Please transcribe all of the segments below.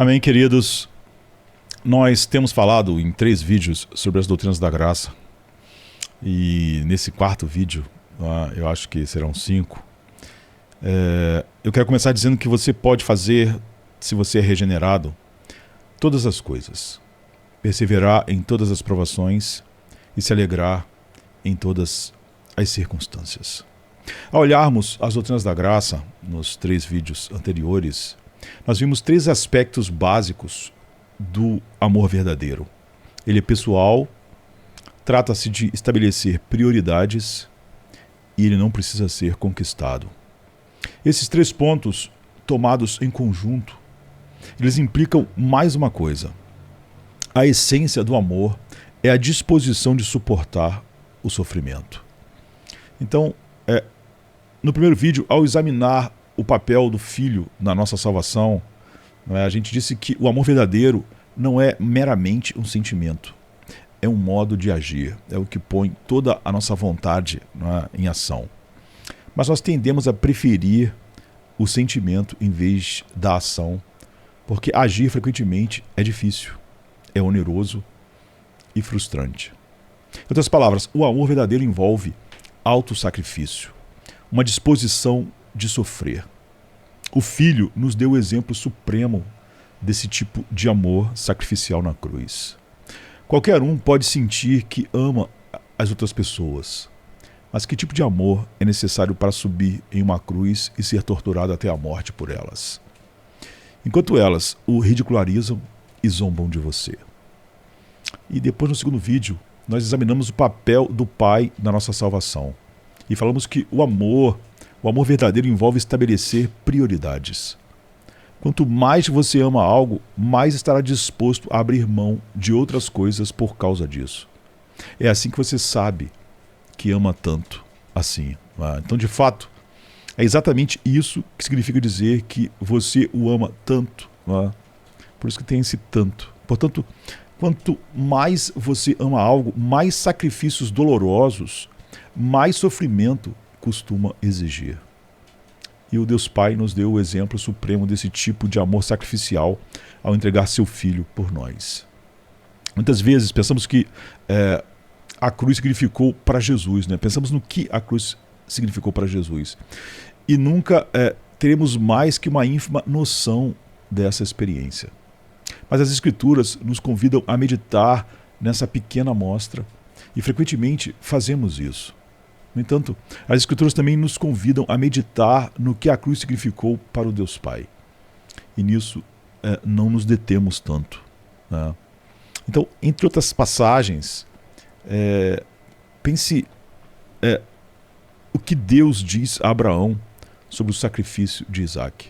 Amém, queridos. Nós temos falado em 3 vídeos sobre as doutrinas da graça. E nesse 4º vídeo, eu acho que serão 5, eu quero começar dizendo que você pode fazer, se você é regenerado, todas as coisas. Perseverar em todas as provações e se alegrar em todas as circunstâncias. Ao olharmos as doutrinas da graça, nos 3 vídeos anteriores, nós vimos 3 aspectos básicos do amor verdadeiro. Ele é pessoal, trata-se de estabelecer prioridades e ele não precisa ser conquistado. Esses 3 pontos, tomados em conjunto, eles implicam mais uma coisa. A essência do amor é a disposição de suportar o sofrimento. Então, no primeiro vídeo, ao examinar o papel do filho na nossa salvação, a gente disse que o amor verdadeiro não é meramente um sentimento, é um modo de agir, é o que põe toda a nossa vontade em ação. Mas nós tendemos a preferir o sentimento em vez da ação, porque agir frequentemente é difícil, é oneroso e frustrante. Em outras palavras, o amor verdadeiro envolve autossacrifício, uma disposição de sofrer. O Filho nos deu o exemplo supremo desse tipo de amor sacrificial na cruz. Qualquer um pode sentir que ama as outras pessoas, mas que tipo de amor é necessário para subir em uma cruz e ser torturado até a morte por elas? Enquanto elas o ridicularizam e zombam de você. E depois, no segundo vídeo, nós examinamos o papel do Pai na nossa salvação. E falamos que o amor verdadeiro envolve estabelecer prioridades. Quanto mais você ama algo, mais estará disposto a abrir mão de outras coisas por causa disso. É assim que você sabe que ama tanto assim. Então, de fato, é exatamente isso que significa dizer que você o ama tanto. Por isso que tem esse tanto. Portanto, quanto mais você ama algo, mais sacrifícios dolorosos, mais sofrimento costuma exigir. E o Deus Pai nos deu o exemplo supremo desse tipo de amor sacrificial ao entregar seu Filho por nós. Muitas vezes pensamos que a cruz significou para Jesus, Pensamos no que a cruz significou para Jesus. E nunca teremos mais que uma ínfima noção dessa experiência. Mas as Escrituras nos convidam a meditar nessa pequena amostra e frequentemente fazemos isso. No entanto, as Escrituras também nos convidam a meditar no que a cruz significou para o Deus Pai. E nisso não nos detemos tanto. Então, entre outras passagens, pense o que Deus diz a Abraão sobre o sacrifício de Isaac.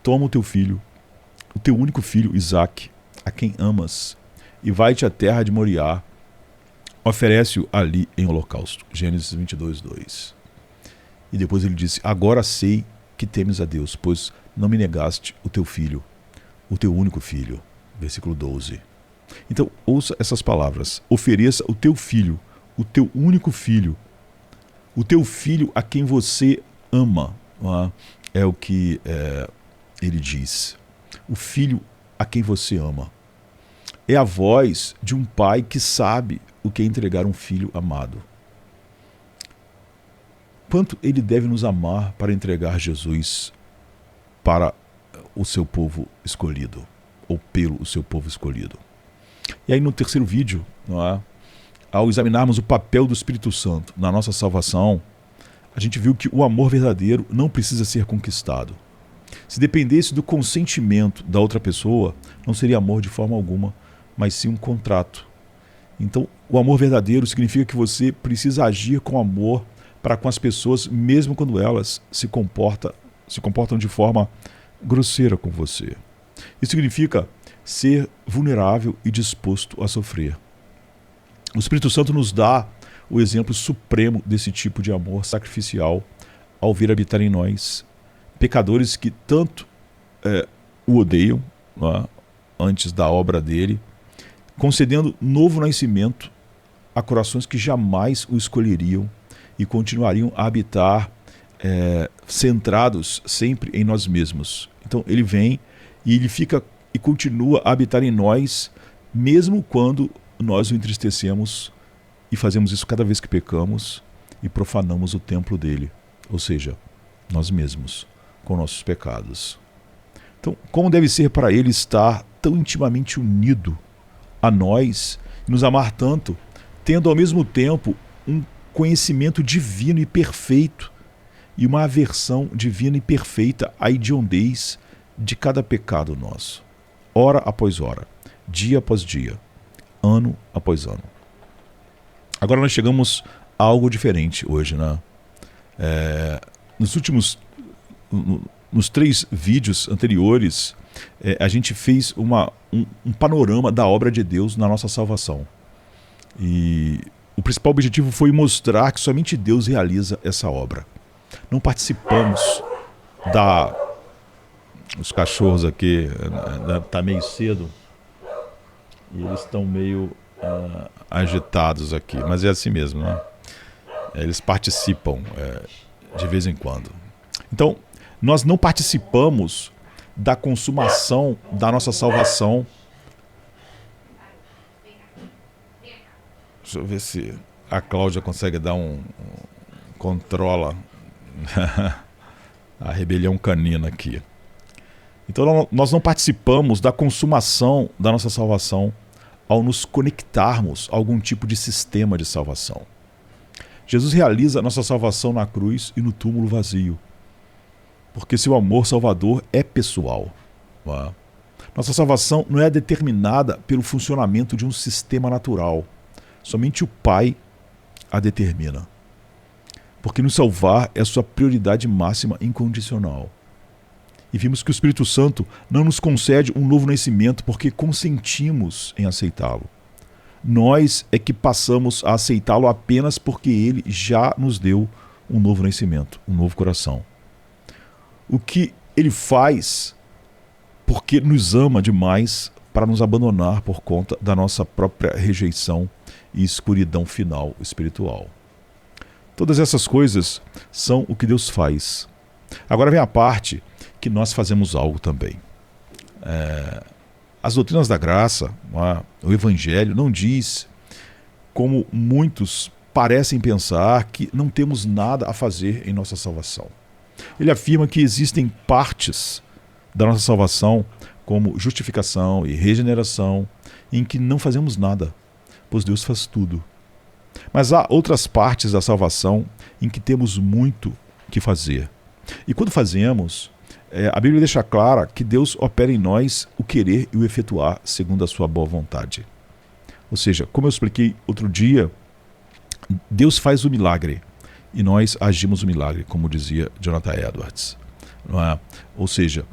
Toma o teu filho, o teu único filho, Isaac, a quem amas, e vai-te à terra de Moriá, oferece-o ali em holocausto. Gênesis 22:2. E depois ele disse: agora sei que temes a Deus, pois não me negaste o teu filho, o teu único filho. Versículo 12. Então, ouça essas palavras. Ofereça o teu filho, o teu único filho, o teu filho a quem você ama. É o que ele diz. O filho a quem você ama. É a voz de um pai que sabe o que é entregar um filho amado. Quanto ele deve nos amar para entregar Jesus para o seu povo escolhido, ou pelo seu povo escolhido. E aí no terceiro vídeo, ao examinarmos o papel do Espírito Santo na nossa salvação, a gente viu que o amor verdadeiro não precisa ser conquistado. Se dependesse do consentimento da outra pessoa, não seria amor de forma alguma, mas sim um contrato. Então, o amor verdadeiro significa que você precisa agir com amor para com as pessoas, mesmo quando elas se comportam de forma grosseira com você. Isso significa ser vulnerável e disposto a sofrer. O Espírito Santo nos dá o exemplo supremo desse tipo de amor sacrificial ao vir habitar em nós, pecadores que tanto o odeiam antes da obra dele, concedendo novo nascimento a corações que jamais o escolheriam e continuariam a habitar centrados sempre em nós mesmos. Então ele vem e ele fica e continua a habitar em nós, mesmo quando nós o entristecemos e fazemos isso cada vez que pecamos e profanamos o templo dele, ou seja, nós mesmos, com nossos pecados. Então, como deve ser para ele estar tão intimamente unido a nós e nos amar tanto, tendo ao mesmo tempo um conhecimento divino e perfeito e uma aversão divina e perfeita à hediondez de cada pecado nosso, hora após hora, dia após dia, ano após ano. Agora nós chegamos a algo diferente hoje, né? Nos 3 vídeos anteriores, a gente fez um panorama da obra de Deus na nossa salvação. E o principal objetivo foi mostrar que somente Deus realiza essa obra. Não participamos Os cachorros aqui, tá meio cedo e eles estão meio agitados aqui, mas é assim mesmo, né? Eles participam de vez em quando. Então, nós não participamos da consumação da nossa salvação. Deixa eu ver se a Cláudia consegue dar controla a rebelião canina aqui. Então nós não participamos da consumação da nossa salvação ao nos conectarmos a algum tipo de sistema de salvação. Jesus realiza a nossa salvação na cruz e no túmulo vazio, porque seu amor salvador é pessoal. Nossa salvação não é determinada pelo funcionamento de um sistema natural. Somente o Pai a determina. Porque nos salvar é sua prioridade máxima incondicional. E vimos que o Espírito Santo não nos concede um novo nascimento porque consentimos em aceitá-lo. Nós é que passamos a aceitá-lo apenas porque ele já nos deu um novo nascimento, um novo coração. O que ele faz porque nos ama demais para nos abandonar por conta da nossa própria rejeição e escuridão final espiritual. Todas essas coisas são o que Deus faz. Agora vem a parte que nós fazemos algo também. As doutrinas da graça, o Evangelho, não diz, como muitos parecem pensar, que não temos nada a fazer em nossa salvação. Ele afirma que existem partes da nossa salvação, como justificação e regeneração, em que não fazemos nada, pois Deus faz tudo. Mas há outras partes da salvação em que temos muito que fazer. E quando fazemos, a Bíblia deixa clara que Deus opera em nós o querer e o efetuar segundo a sua boa vontade. Ou seja, como eu expliquei outro dia, Deus faz o milagre e nós agimos o milagre, como dizia Jonathan Edwards. Não é? Ou seja,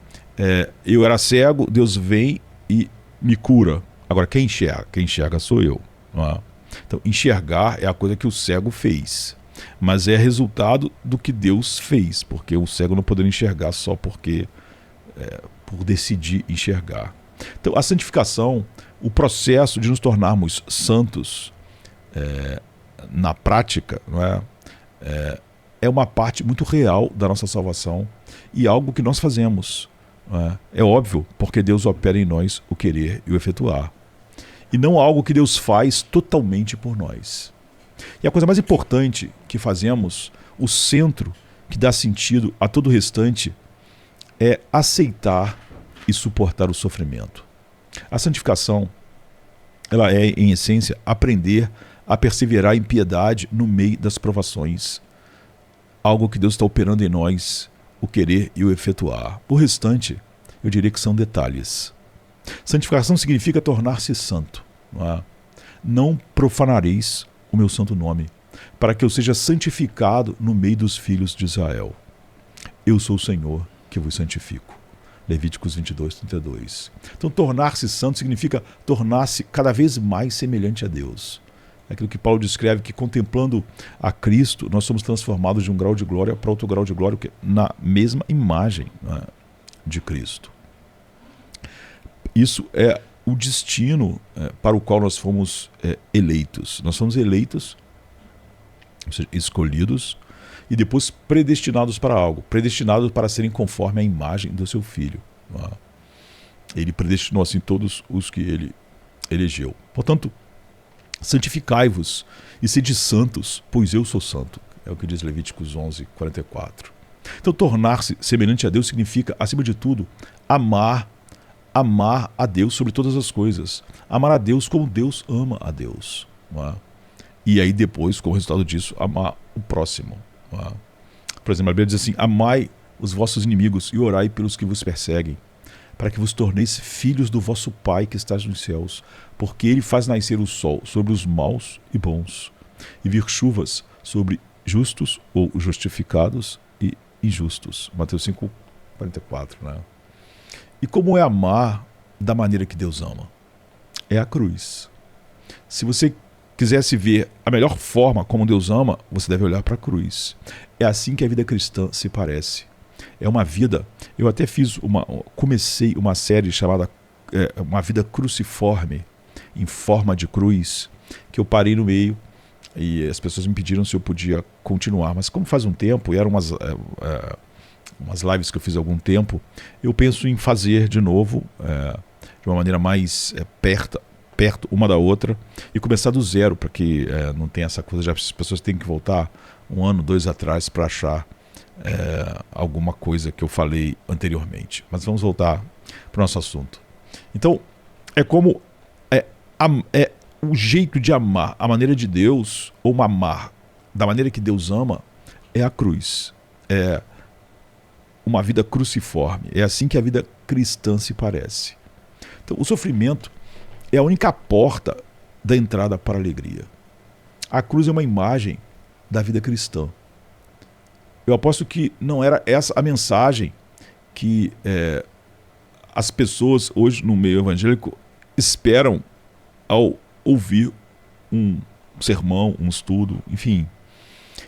eu era cego, Deus vem e me cura. Agora, quem enxerga? Quem enxerga sou eu. Não é? Então, enxergar é a coisa que o cego fez, mas é resultado do que Deus fez, porque o cego não poderia enxergar só por decidir enxergar. Então, a santificação, o processo de nos tornarmos santos na prática, não é uma parte muito real da nossa salvação e algo que nós fazemos. É óbvio, porque Deus opera em nós o querer e o efetuar. E não algo que Deus faz totalmente por nós. E a coisa mais importante que fazemos, o centro que dá sentido a todo o restante, é aceitar e suportar o sofrimento. A santificação, ela é, em essência, aprender a perseverar em piedade no meio das provações. Algo que Deus está operando em nós, o querer e o efetuar. O restante, eu diria que são detalhes. Santificação significa tornar-se santo. Não profanareis o meu santo nome, para que eu seja santificado no meio dos filhos de Israel. Eu sou o Senhor que vos santifico. Levíticos 22, 32. Então, tornar-se santo significa tornar-se cada vez mais semelhante a Deus. É aquilo que Paulo descreve, que contemplando a Cristo, nós somos transformados de um grau de glória para outro grau de glória, na mesma imagem de Cristo. Isso é o destino para o qual nós fomos eleitos. Nós fomos eleitos, ou seja, escolhidos, e depois predestinados para algo, predestinados para serem conforme a imagem do seu Filho. Ele predestinou assim todos os que ele elegeu. Portanto, santificai-vos e sede santos, pois eu sou santo. É o que diz Levíticos 11:44. Então, tornar-se semelhante a Deus significa, acima de tudo, amar a Deus sobre todas as coisas. Amar a Deus como Deus ama a Deus. Não é? E aí depois, como resultado disso, amar o próximo. Não é? Por exemplo, a Bíblia diz assim: amai os vossos inimigos e orai pelos que vos perseguem, para que vos torneis filhos do vosso Pai que estás nos céus, porque Ele faz nascer o sol sobre os maus e bons, e vir chuvas sobre justos ou justificados e injustos. Mateus 5:44, né? E como é amar da maneira que Deus ama? É a cruz. Se você quisesse ver a melhor forma como Deus ama, você deve olhar para a cruz. É assim que a vida cristã se parece. É uma vida... Eu até comecei uma série chamada Uma Vida Cruciforme, em forma de cruz, que eu parei no meio e as pessoas me pediram se eu podia continuar. Mas como faz um tempo, e eram umas lives que eu fiz há algum tempo, eu penso em fazer de novo, de uma maneira mais perto uma da outra, e começar do zero, para que não tenha essa coisa, já as pessoas têm que voltar 1 ano, 2 atrás para achar alguma coisa que eu falei anteriormente. Mas vamos voltar para o nosso assunto. Então, é como o jeito de amar, a maneira de Deus, ou amar da maneira que Deus ama, é a cruz. É uma vida cruciforme. É assim que a vida cristã se parece. Então, o sofrimento é a única porta da entrada para a alegria. A cruz é uma imagem da vida cristã. Eu aposto que não era essa a mensagem que as pessoas hoje no meio evangélico esperam ao ouvir um sermão, um estudo, enfim.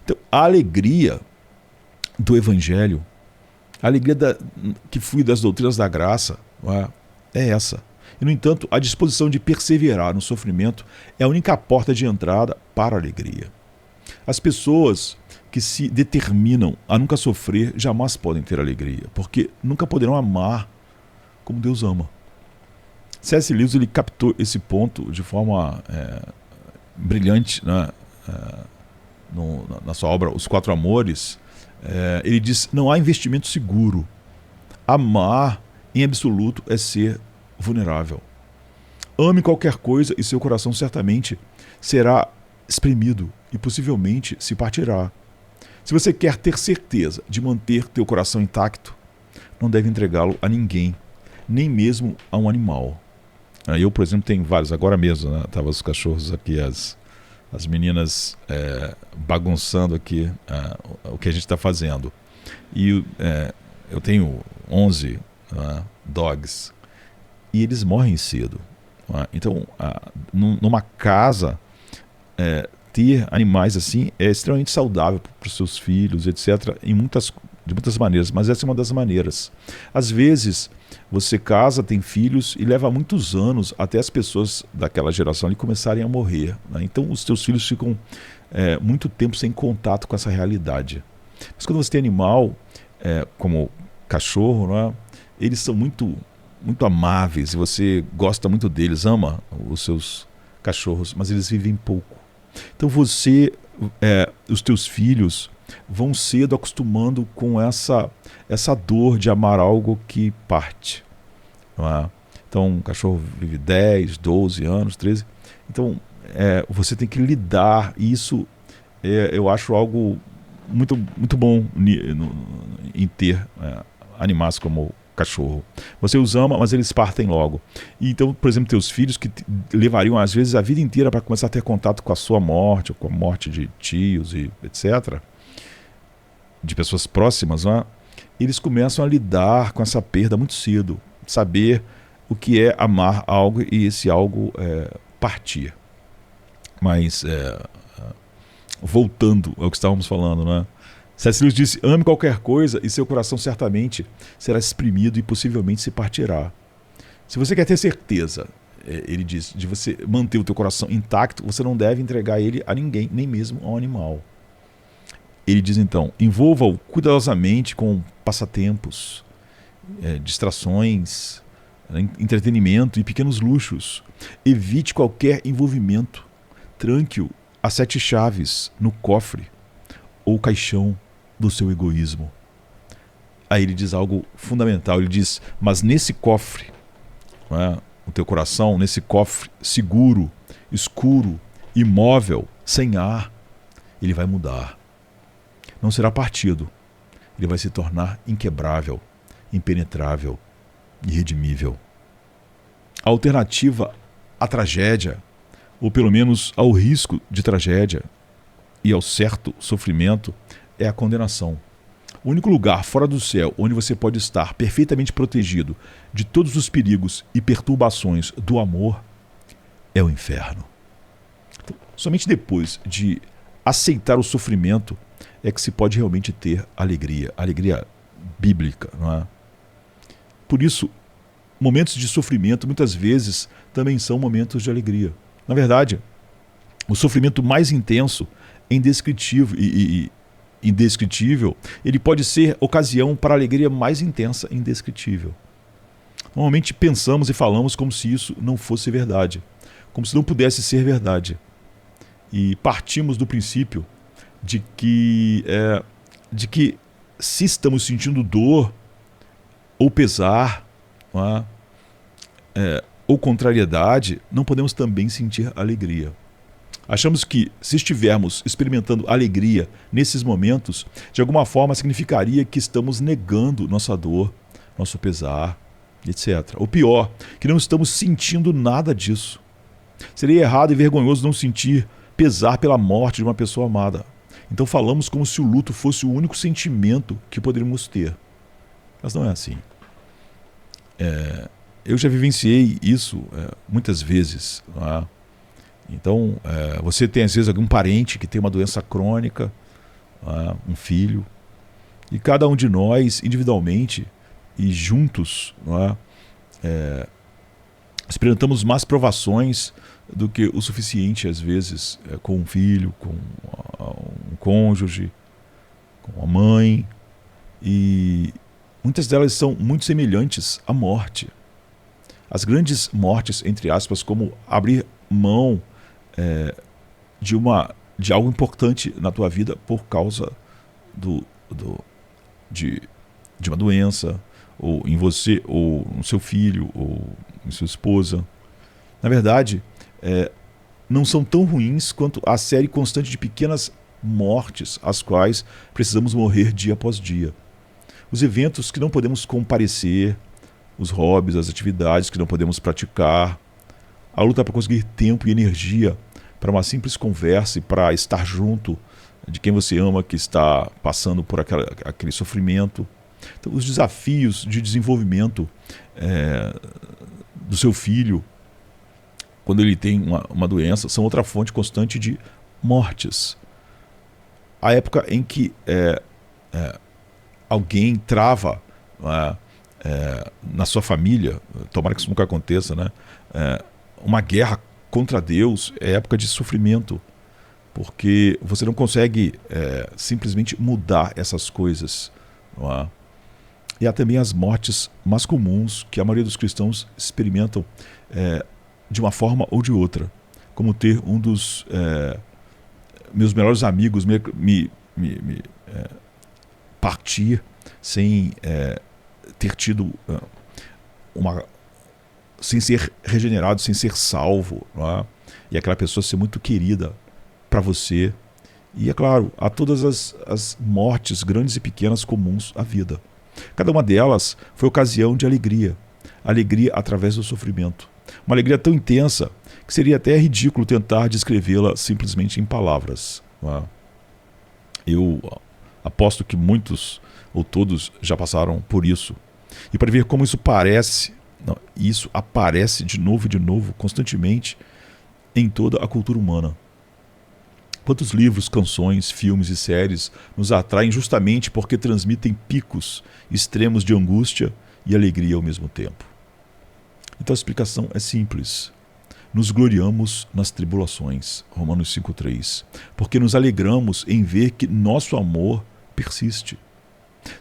Então, a alegria do evangelho, a alegria que flui das doutrinas da graça, é essa. E, no entanto, a disposição de perseverar no sofrimento é a única porta de entrada para a alegria. As pessoas que se determinam a nunca sofrer jamais podem ter alegria, porque nunca poderão amar como Deus ama. C.S. Lewis ele captou esse ponto de forma brilhante, né? Na sua obra Os Quatro Amores. Ele diz: não há investimento seguro. Amar em absoluto é ser vulnerável. Ame qualquer coisa e seu coração certamente será espremido e possivelmente se partirá. Se você quer ter certeza de manter teu coração intacto, não deve entregá-lo a ninguém, nem mesmo a um animal. Eu, por exemplo, tenho vários. Agora mesmo, né? Tava os cachorros aqui, as meninas bagunçando aqui o que a gente está fazendo. E eu tenho 11 dogs e eles morrem cedo. Então, numa casa, ter animais assim é extremamente saudável para os seus filhos, etc., de muitas maneiras, mas essa é uma das maneiras. Às vezes, você casa, tem filhos e leva muitos anos até as pessoas daquela geração ali começarem a morrer. Então, os seus filhos ficam muito tempo sem contato com essa realidade. Mas quando você tem animal, como cachorro, né, eles são muito, muito amáveis e você gosta muito deles, ama os seus cachorros, mas eles vivem pouco. Então os teus filhos vão cedo acostumando com essa dor de amar algo que parte. Não é? Então um cachorro vive 10, 12 anos, 13. Então você tem que lidar. Isso eu acho algo muito, muito bom em ter animais como cachorro. Você os ama, mas eles partem logo. E então, por exemplo, teus filhos que levariam às vezes a vida inteira para começar a ter contato com a sua morte, ou com a morte de tios e etc., de pessoas próximas, eles começam a lidar com essa perda muito cedo, saber o que é amar algo e esse algo partir. Mas voltando ao que estávamos falando, né? C.S. Lewis disse: ame qualquer coisa e seu coração certamente será exprimido e possivelmente se partirá. Se você quer ter certeza, ele diz, de você manter o teu coração intacto, você não deve entregar ele a ninguém, nem mesmo a um animal. Ele diz então: envolva-o cuidadosamente com passatempos, distrações, entretenimento e pequenos luxos. Evite qualquer envolvimento. Tranque-o a 7 chaves no cofre ou caixão do seu egoísmo. Aí ele diz algo fundamental. Ele diz, mas nesse cofre, o teu coração, nesse cofre seguro, escuro, imóvel, sem ar, ele vai mudar. Não será partido. Ele vai se tornar inquebrável, impenetrável, irredimível. A alternativa à tragédia, ou pelo menos ao risco de tragédia e ao certo sofrimento, é a condenação. O único lugar fora do céu onde você pode estar perfeitamente protegido de todos os perigos e perturbações do amor é o inferno. Então, somente depois de aceitar o sofrimento é que se pode realmente ter alegria bíblica, não é? Por isso, momentos de sofrimento muitas vezes também são momentos de alegria. Na verdade, o sofrimento mais intenso, indescritível, ele pode ser ocasião para a alegria mais intensa e indescritível. Normalmente pensamos e falamos como se isso não fosse verdade, como se não pudesse ser verdade. E partimos do princípio de que se estamos sentindo dor ou pesar, ou contrariedade, não podemos também sentir alegria. Achamos que se estivermos experimentando alegria nesses momentos, de alguma forma significaria que estamos negando nossa dor, nosso pesar, etc. O pior, que não estamos sentindo nada disso. Seria errado e vergonhoso não sentir pesar pela morte de uma pessoa amada. Então falamos como se o luto fosse o único sentimento que poderíamos ter. Mas não é assim. Eu já vivenciei isso muitas vezes. Não é? Então, você tem às vezes algum parente que tem uma doença crônica, um filho, e cada um de nós, individualmente e juntos, experimentamos mais provações do que o suficiente, às vezes, com um filho, com um cônjuge, com a mãe, e muitas delas são muito semelhantes à morte. As grandes mortes, entre aspas, como abrir mão de algo importante na tua vida por causa de uma doença, ou em você, ou no seu filho, ou em sua esposa. Na verdade, não são tão ruins quanto a série constante de pequenas mortes às quais precisamos morrer dia após dia. Os eventos que não podemos comparecer, os hobbies, as atividades que não podemos praticar, a luta para conseguir tempo e energia para uma simples conversa e para estar junto de quem você ama que está passando por aquele sofrimento. Então, os desafios de desenvolvimento do seu filho, quando ele tem uma doença, são outra fonte constante de mortes. A época em que alguém trava na sua família, tomara que isso nunca aconteça, né? Uma guerra contra Deus é época de sofrimento, porque você não consegue simplesmente mudar essas coisas. Não é? E há também as mortes mais comuns que a maioria dos cristãos experimentam de uma forma ou de outra, como ter um dos meus melhores amigos me partir sem ter tido sem ser regenerado, sem ser salvo, não é? E aquela pessoa ser muito querida para você. E é claro, há todas as mortes grandes e pequenas comuns à vida. Cada uma delas foi ocasião de alegria através do sofrimento. Uma alegria tão intensa que seria até ridículo tentar descrevê-la simplesmente em palavras. Não é? Eu aposto que muitos ou todos já passaram por isso. E para ver como isso aparece de novo, constantemente em toda a cultura humana. Quantos livros, canções, filmes e séries nos atraem justamente porque transmitem picos extremos de angústia e alegria ao mesmo tempo? Então a explicação é simples. Nos gloriamos nas tribulações, Romanos 5,3, porque nos alegramos em ver que nosso amor persiste.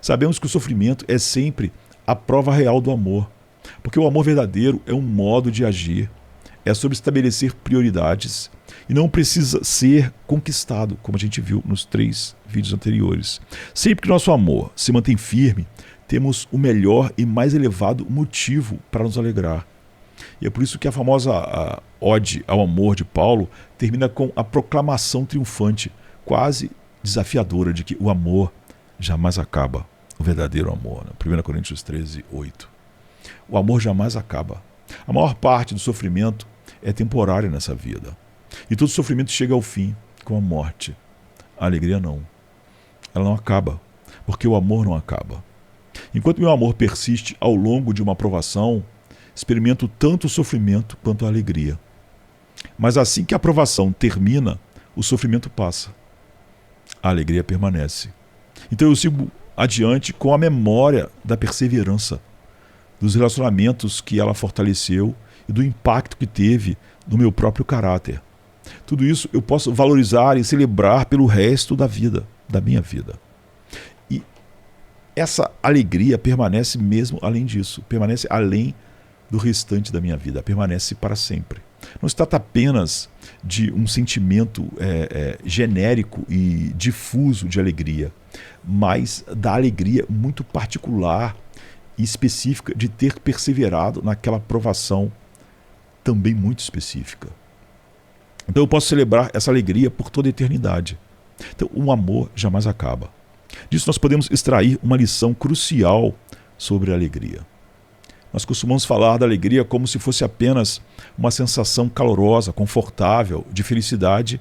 Sabemos que o sofrimento é sempre a prova real do amor. Porque o amor verdadeiro é um modo de agir, é sobre estabelecer prioridades e não precisa ser conquistado, como a gente viu nos 3 vídeos anteriores. Sempre que nosso amor se mantém firme, temos o melhor e mais elevado motivo para nos alegrar. E é por isso que a famosa ode ao amor de Paulo termina com a proclamação triunfante, quase desafiadora, de que o amor jamais acaba, o verdadeiro amor. 1 Coríntios 13, 8. O amor jamais acaba. A maior parte do sofrimento é temporária nessa vida. E todo sofrimento chega ao fim, com a morte. A alegria não. Ela não acaba, porque o amor não acaba. Enquanto meu amor persiste ao longo de uma provação, experimento tanto o sofrimento quanto a alegria. Mas assim que a provação termina, o sofrimento passa. A alegria permanece. Então eu sigo adiante com a memória da perseverança, dos relacionamentos que ela fortaleceu e do impacto que teve no meu próprio caráter. Tudo isso eu posso valorizar e celebrar pelo resto da vida, da minha vida. E essa alegria permanece mesmo além disso, permanece além do restante da minha vida, permanece para sempre. Não se trata apenas de um sentimento genérico e difuso de alegria, mas da alegria muito particular e específica de ter perseverado naquela provação também muito específica. Então eu posso celebrar essa alegria por toda a eternidade. Então o amor jamais acaba. Disso nós podemos extrair uma lição crucial sobre a alegria. Nós costumamos falar da alegria como se fosse apenas uma sensação calorosa, confortável, de felicidade,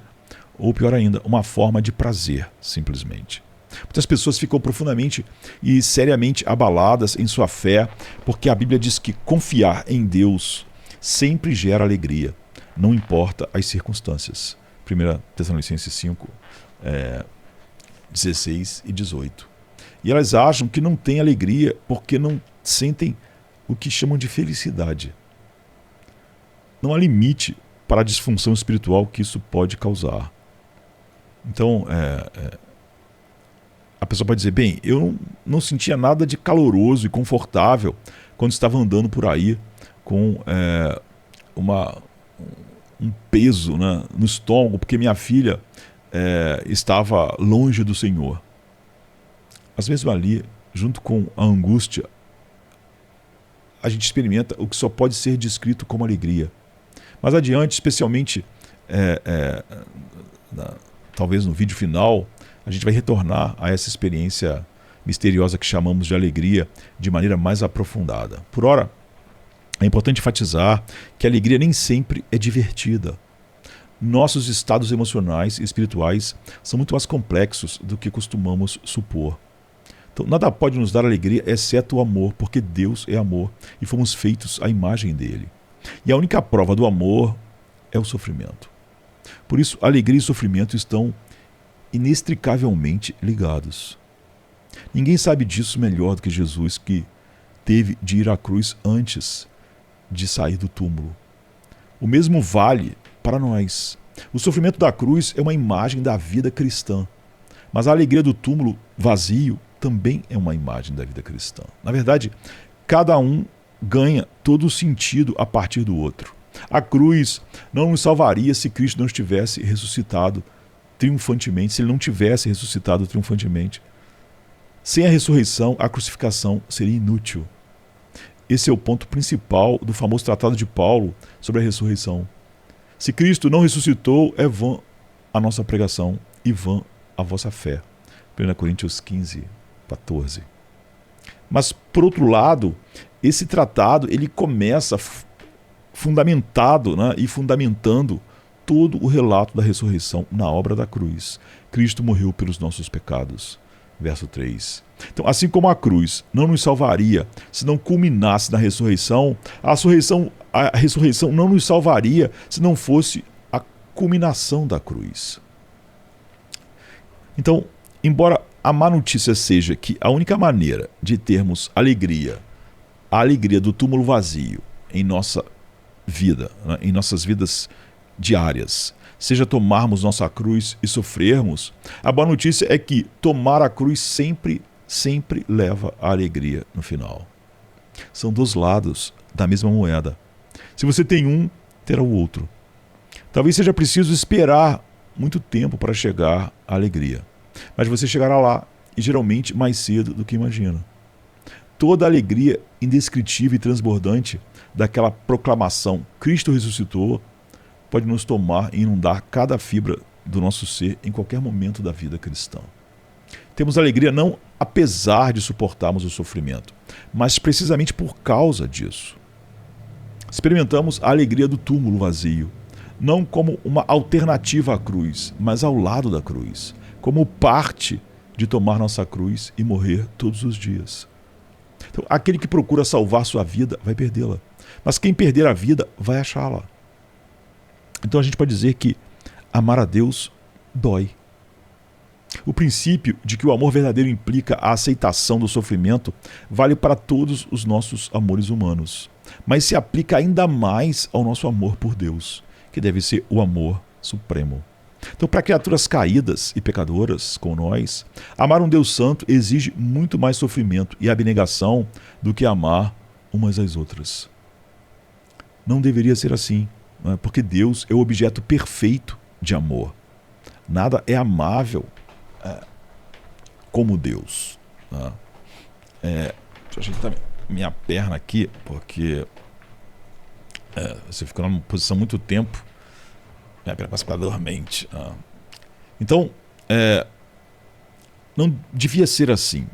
ou pior ainda, uma forma de prazer, simplesmente. Muitas pessoas ficam profundamente e seriamente abaladas em sua fé, porque a Bíblia diz que confiar em Deus sempre gera alegria, não importa as circunstâncias. 1 Tessalonicenses 5, 16 e 18. E elas acham que não têm alegria porque não sentem o que chamam de felicidade. Não há limite para a disfunção espiritual que isso pode causar. Então, a pessoa pode dizer, bem, eu não sentia nada de caloroso e confortável quando estava andando por aí com um peso, né, no estômago, porque minha filha estava longe do Senhor. Às vezes ali, junto com a angústia, a gente experimenta o que só pode ser descrito como alegria. Mas adiante, especialmente, talvez no vídeo final, a gente vai retornar a essa experiência misteriosa que chamamos de alegria de maneira mais aprofundada. Por ora, é importante enfatizar que a alegria nem sempre é divertida. Nossos estados emocionais e espirituais são muito mais complexos do que costumamos supor. Então, nada pode nos dar alegria exceto o amor, porque Deus é amor e fomos feitos à imagem dele. E a única prova do amor é o sofrimento. Por isso, alegria e sofrimento estão inextricavelmente ligados. Ninguém sabe disso melhor do que Jesus, que teve de ir à cruz antes de sair do túmulo. O mesmo vale para nós. O sofrimento da cruz é uma imagem da vida cristã, mas a alegria do túmulo vazio também é uma imagem da vida cristã. Na verdade, cada um ganha todo o sentido a partir do outro. A cruz não nos salvaria se Cristo não estivesse ressuscitado triunfantemente, se ele não tivesse ressuscitado triunfantemente. Sem a ressurreição, a crucificação seria inútil. Esse é o ponto principal do famoso tratado de Paulo sobre a ressurreição. Se Cristo não ressuscitou, é vã a nossa pregação e vã a vossa fé. 1 Coríntios 15, 14. Mas, por outro lado, esse tratado ele começa fundamentado, né, e fundamentando todo o relato da ressurreição na obra da cruz. Cristo morreu pelos nossos pecados. Verso 3. Então, assim como a cruz não nos salvaria se não culminasse na ressurreição, a ressurreição não nos salvaria se não fosse a culminação da cruz. Então, embora a má notícia seja que a única maneira de termos alegria, a alegria do túmulo vazio em nossa vida, né, em nossas vidas diárias, seja tomarmos nossa cruz e sofrermos, a boa notícia é que tomar a cruz sempre leva à alegria no final. São dois lados da mesma moeda. Se você tem um, terá o outro. Talvez seja preciso esperar muito tempo para chegar à alegria. Mas você chegará lá, e geralmente mais cedo do que imagina. Toda a alegria indescritível e transbordante daquela proclamação Cristo ressuscitou pode nos tomar e inundar cada fibra do nosso ser em qualquer momento da vida cristã. Temos alegria não apesar de suportarmos o sofrimento, mas precisamente por causa disso. Experimentamos a alegria do túmulo vazio, não como uma alternativa à cruz, mas ao lado da cruz, como parte de tomar nossa cruz e morrer todos os dias. Então, aquele que procura salvar sua vida vai perdê-la, mas quem perder a vida vai achá-la. Então a gente pode dizer que amar a Deus dói. O princípio de que o amor verdadeiro implica a aceitação do sofrimento vale para todos os nossos amores humanos, mas se aplica ainda mais ao nosso amor por Deus, que deve ser o amor supremo. Então, para criaturas caídas e pecadoras como nós, amar um Deus santo exige muito mais sofrimento e abnegação do que amar umas às outras. Não deveria ser assim, não é? Porque Deus é o objeto perfeito de amor. Nada é amável como Deus. Tá? Deixa eu ajeitar minha perna aqui, porque você fica numa posição muito tempo, minha perna passa para dormente. Tá? Então, não devia ser assim,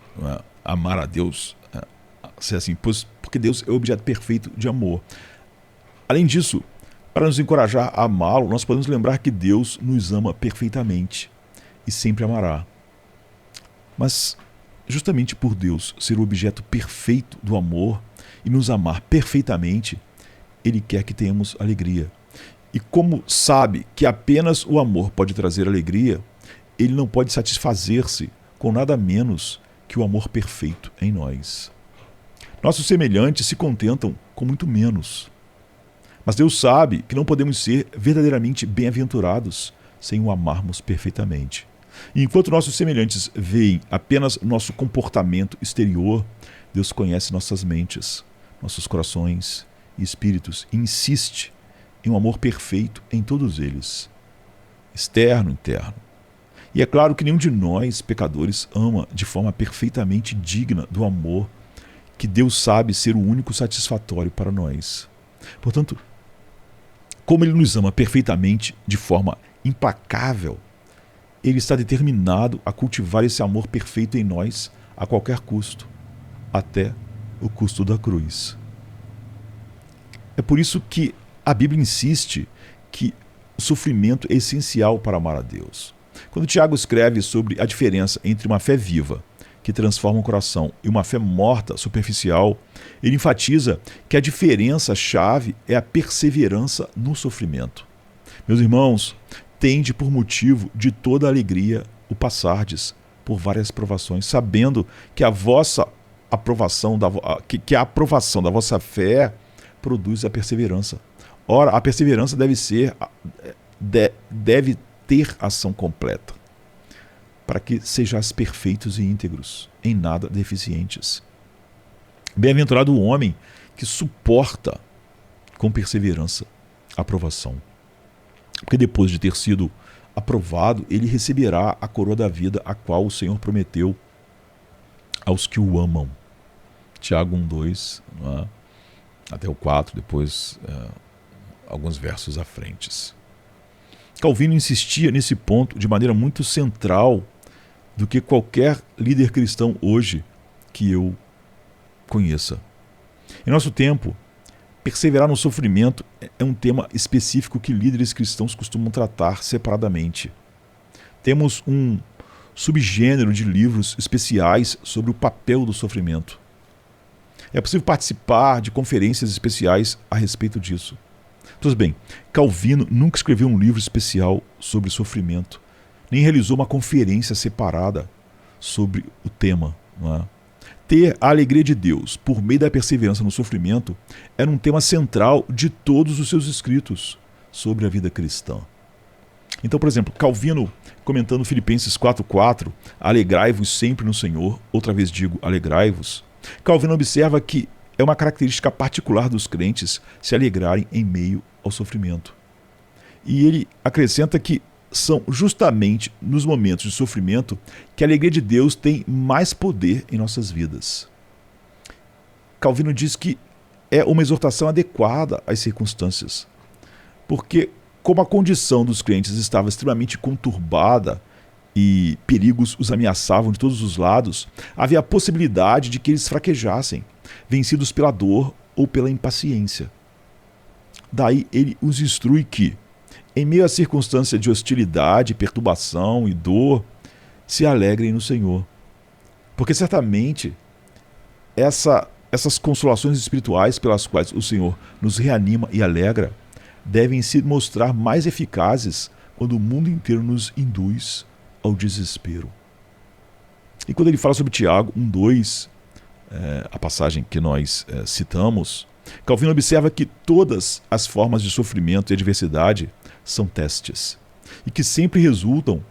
amar a Deus, ser assim, porque Deus é o objeto perfeito de amor. Além disso, para nos encorajar a amá-lo, nós podemos lembrar que Deus nos ama perfeitamente e sempre amará. Mas, justamente por Deus ser o objeto perfeito do amor e nos amar perfeitamente, Ele quer que tenhamos alegria. E como sabe que apenas o amor pode trazer alegria, Ele não pode satisfazer-se com nada menos que o amor perfeito em nós. Nossos semelhantes se contentam com muito menos. Mas Deus sabe que não podemos ser verdadeiramente bem-aventurados sem o amarmos perfeitamente. E enquanto nossos semelhantes veem apenas nosso comportamento exterior, Deus conhece nossas mentes, nossos corações e espíritos e insiste em um amor perfeito em todos eles, externo e interno. E é claro que nenhum de nós, pecadores, ama de forma perfeitamente digna do amor que Deus sabe ser o único satisfatório para nós. Portanto, como Ele nos ama perfeitamente, de forma implacável, Ele está determinado a cultivar esse amor perfeito em nós a qualquer custo, até o custo da cruz. É por isso que a Bíblia insiste que o sofrimento é essencial para amar a Deus. Quando Tiago escreve sobre a diferença entre uma fé viva, que transforma o coração, e uma fé morta, superficial, ele enfatiza que a diferença-chave é a perseverança no sofrimento. Meus irmãos, tende por motivo de toda alegria o passardes por várias provações, sabendo que a aprovação da vossa fé produz a perseverança. Ora, a perseverança deve ter ação completa, para que sejais perfeitos e íntegros, em nada deficientes. Bem-aventurado o homem que suporta com perseverança a aprovação, porque depois de ter sido aprovado, ele receberá a coroa da vida, a qual o Senhor prometeu aos que o amam. Tiago 1:2, até o 4, depois alguns versos à frente. Calvino insistia nesse ponto de maneira muito central do que qualquer líder cristão hoje que eu conheça. Em nosso tempo, perseverar no sofrimento é um tema específico que líderes cristãos costumam tratar separadamente. Temos um subgênero de livros especiais sobre o papel do sofrimento. É possível participar de conferências especiais a respeito disso. Pois bem, Calvino nunca escreveu um livro especial sobre sofrimento, nem realizou uma conferência separada sobre o tema. Não é? Ter a alegria de Deus por meio da perseverança no sofrimento era um tema central de todos os seus escritos sobre a vida cristã. Então, por exemplo, Calvino, comentando Filipenses 4:4, alegrai-vos sempre no Senhor, outra vez digo, alegrai-vos. Calvino observa que é uma característica particular dos crentes se alegrarem em meio ao sofrimento. E ele acrescenta que são justamente nos momentos de sofrimento que a alegria de Deus tem mais poder em nossas vidas. Calvino diz que é uma exortação adequada às circunstâncias, porque como a condição dos crentes estava extremamente conturbada e perigos os ameaçavam de todos os lados, havia a possibilidade de que eles fraquejassem, vencidos pela dor ou pela impaciência. Daí ele os instrui que, em meio à circunstância de hostilidade, perturbação e dor, se alegrem no Senhor. Porque certamente essas consolações espirituais pelas quais o Senhor nos reanima e alegra devem se mostrar mais eficazes quando o mundo inteiro nos induz ao desespero. E quando ele fala sobre Tiago 1:2, a passagem que nós citamos, Calvino observa que todas as formas de sofrimento e adversidade são testes, e que sempre resultam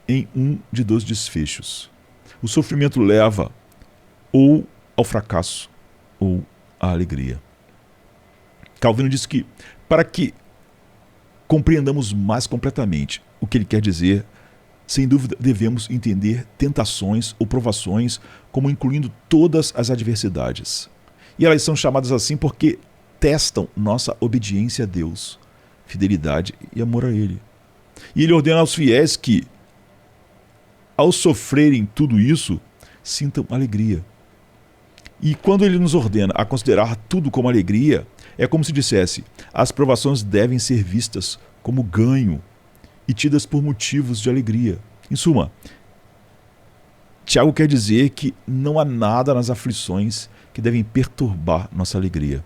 em um de dois desfechos. O sofrimento leva ou ao fracasso ou à alegria. Calvino diz que, para que compreendamos mais completamente o que ele quer dizer, sem dúvida devemos entender tentações ou provações como incluindo todas as adversidades. E elas são chamadas assim porque testam nossa obediência a Deus, fidelidade e amor a Ele. E Ele ordena aos fiéis que, ao sofrerem tudo isso, sintam alegria. E quando Ele nos ordena a considerar tudo como alegria, é como se dissesse: as provações devem ser vistas como ganho e tidas por motivos de alegria. Em suma, Tiago quer dizer que não há nada nas aflições que devem perturbar nossa alegria.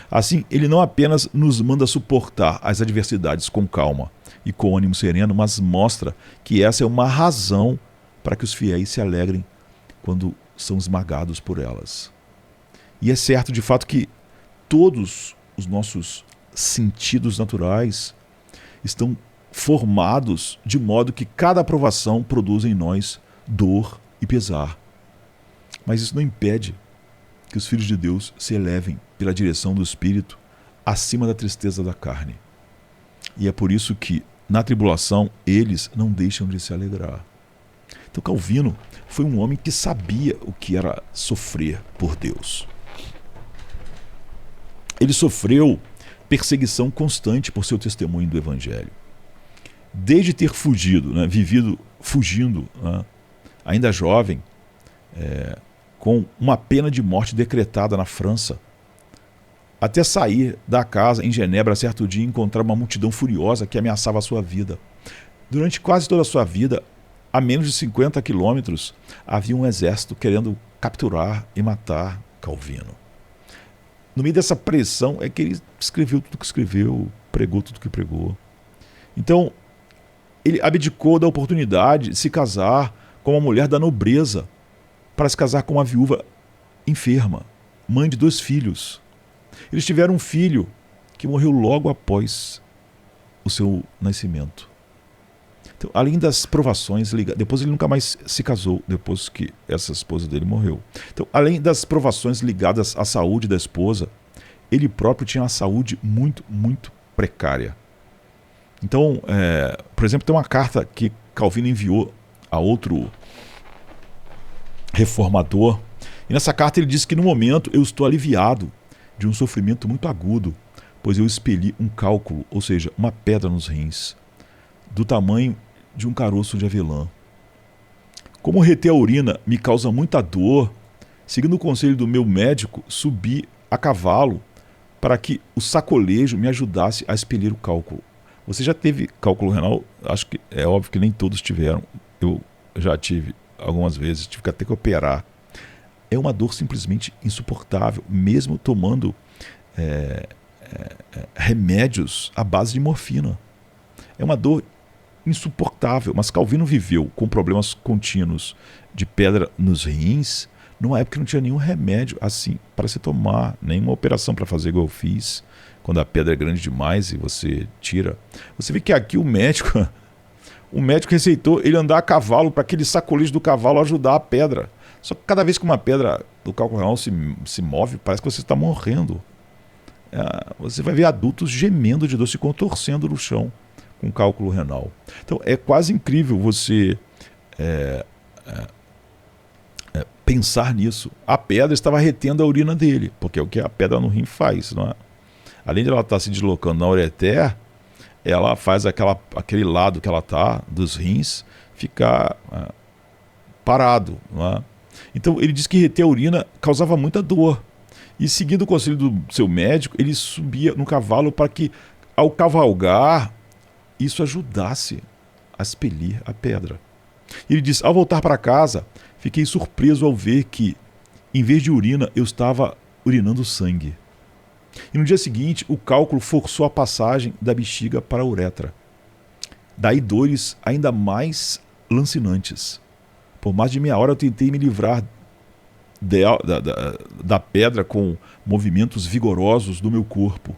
Assim, ele não apenas nos manda suportar as adversidades com calma e com ânimo sereno, mas mostra que essa é uma razão para que os fiéis se alegrem quando são esmagados por elas. E é certo, de fato, que todos os nossos sentidos naturais estão formados de modo que cada aprovação produz em nós dor e pesar. Mas isso não impede que os filhos de Deus se elevem pela direção do Espírito acima da tristeza da carne. E é por isso que, na tribulação, eles não deixam de se alegrar. Então Calvino foi um homem que sabia o que era sofrer por Deus. Ele sofreu perseguição constante por seu testemunho do Evangelho. Desde ter fugido, vivido fugindo, ainda jovem, com uma pena de morte decretada na França, até sair da casa em Genebra certo dia e encontrar uma multidão furiosa que ameaçava a sua vida. Durante quase toda a sua vida, a menos de 50 quilômetros, havia um exército querendo capturar e matar Calvino. No meio dessa pressão é que ele escreveu tudo que escreveu, pregou tudo que pregou. Então, ele abdicou da oportunidade de se casar com uma mulher da nobreza para se casar com uma viúva enferma, mãe de 2 filhos. Eles tiveram um filho que morreu logo após o seu nascimento. Então, além das provações ligadas, depois ele nunca mais se casou, depois que essa esposa dele morreu. Então, além das provações ligadas à saúde da esposa, ele próprio tinha uma saúde muito, muito precária. Então, por exemplo, tem uma carta que Calvino enviou a outro reformador, e nessa carta ele diz que no momento eu estou aliviado de um sofrimento muito agudo, pois eu expeli um cálculo, ou seja, uma pedra nos rins, do tamanho de um caroço de avelã. Como reter a urina me causa muita dor, seguindo o conselho do meu médico, subi a cavalo para que o sacolejo me ajudasse a expelir o cálculo. Você já teve cálculo renal? Acho que é óbvio que nem todos tiveram. Eu já tive algumas vezes, tive que até que operar. É uma dor simplesmente insuportável, mesmo tomando remédios à base de morfina. É uma dor insuportável, mas Calvino viveu com problemas contínuos de pedra nos rins, numa época que não tinha nenhum remédio assim para se tomar, nenhuma operação para fazer igual eu fiz, quando a pedra é grande demais e você tira. Você vê que aqui o médico receitou ele andar a cavalo para aquele sacolejo do cavalo ajudar a pedra. Só que cada vez que uma pedra do cálculo renal se move, parece que você está morrendo. Você vai ver adultos gemendo de dor, se contorcendo no chão com cálculo renal. Então é quase incrível você pensar nisso. A pedra estava retendo a urina dele, porque é o que a pedra no rim faz, não é? Além de ela estar se deslocando na ureter, ela faz aquele lado que ela está, dos rins, ficar parado, não é? Então ele diz que reter a urina causava muita dor. E seguindo o conselho do seu médico, ele subia no cavalo para que, ao cavalgar, isso ajudasse a expelir a pedra. Ele diz: ao voltar para casa, fiquei surpreso ao ver que, em vez de urina, eu estava urinando sangue. E no dia seguinte, o cálculo forçou a passagem da bexiga para a uretra. Daí dores ainda mais lancinantes. Por mais de meia hora eu tentei me livrar da pedra com movimentos vigorosos do meu corpo.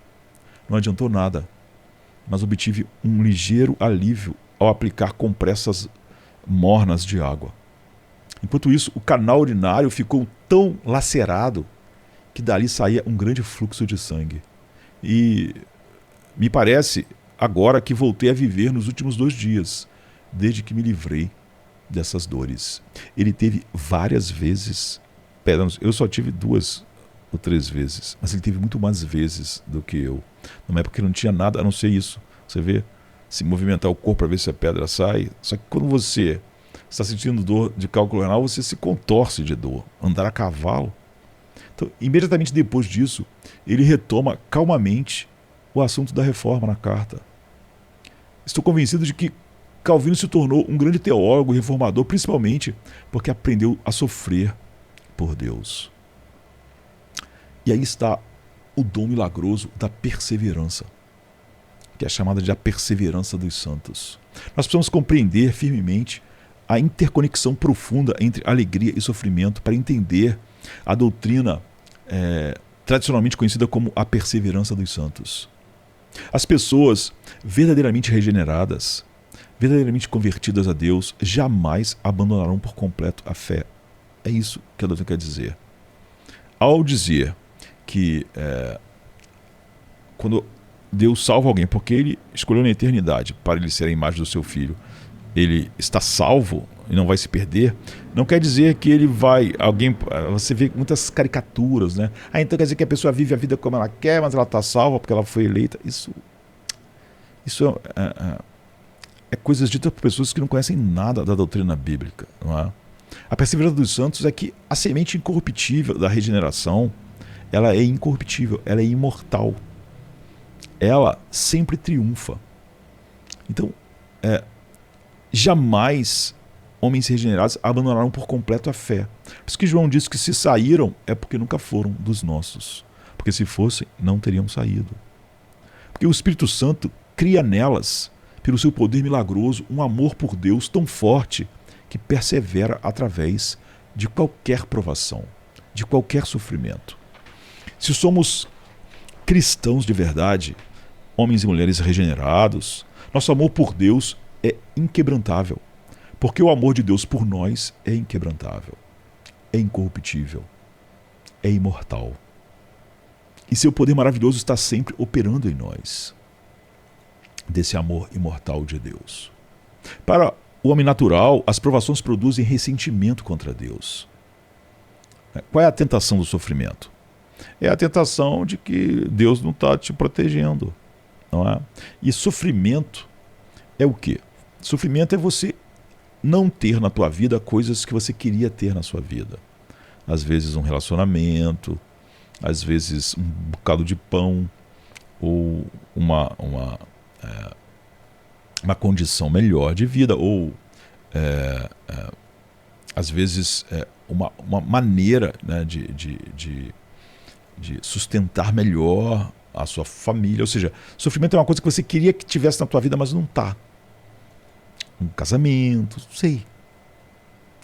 Não adiantou nada, mas obtive um ligeiro alívio ao aplicar compressas mornas de água. Enquanto isso, o canal urinário ficou tão lacerado que dali saía um grande fluxo de sangue. E me parece agora que voltei a viver nos últimos 2 dias, desde que me livrei dessas dores. Ele teve várias vezes pedras. Eu só tive 2 ou 3 vezes, mas ele teve muito mais vezes do que eu. Numa época que não tinha nada a não ser isso. Você vê, se movimentar o corpo para ver se a pedra sai. Só que quando você está sentindo dor de cálculo renal, você se contorce de dor. Andar a cavalo. Então, imediatamente depois disso, ele retoma calmamente o assunto da reforma na carta. Estou convencido de que Calvino se tornou um grande teólogo e reformador, principalmente porque aprendeu a sofrer por Deus. E aí está o dom milagroso da perseverança, que é chamada de a perseverança dos santos. Nós precisamos compreender firmemente a interconexão profunda entre alegria e sofrimento para entender a doutrina tradicionalmente conhecida como a perseverança dos santos. As pessoas verdadeiramente regeneradas, verdadeiramente convertidas a Deus, jamais abandonarão por completo a fé. É isso que a doutrina quer dizer. Ao dizer que quando Deus salva alguém, porque Ele escolheu na eternidade para ele ser a imagem do seu Filho, ele está salvo e não vai se perder, não quer dizer que ele vai... Você vê muitas caricaturas, né? Então quer dizer que a pessoa vive a vida como ela quer, mas ela está salva porque ela foi eleita. Isso é coisas ditas por pessoas que não conhecem nada da doutrina bíblica, não é? A perseverança dos santos é que a semente incorruptível da regeneração, ela é incorruptível, ela é imortal. Ela sempre triunfa. Então, jamais homens regenerados abandonaram por completo a fé. Por isso que João diz que se saíram é porque nunca foram dos nossos. Porque se fossem, não teriam saído. Porque o Espírito Santo cria nelas, pelo seu poder milagroso, um amor por Deus tão forte que persevera através de qualquer provação, de qualquer sofrimento. Se somos cristãos de verdade, homens e mulheres regenerados, nosso amor por Deus é inquebrantável, porque o amor de Deus por nós é inquebrantável, é incorruptível, é imortal. E seu poder maravilhoso está sempre operando em nós, desse amor imortal de Deus. Para o homem natural, as provações produzem ressentimento contra Deus. Qual é a tentação do sofrimento? É a tentação de que Deus não está te protegendo, não é? E sofrimento é o quê? Sofrimento é você não ter na tua vida coisas que você queria ter na sua vida. Às vezes um relacionamento, às vezes um bocado de pão, ou uma condição melhor de vida, ou às vezes uma maneira, né, de sustentar melhor a sua família. Ou seja, sofrimento é uma coisa que você queria que tivesse na tua vida, mas não está. Um casamento, não sei.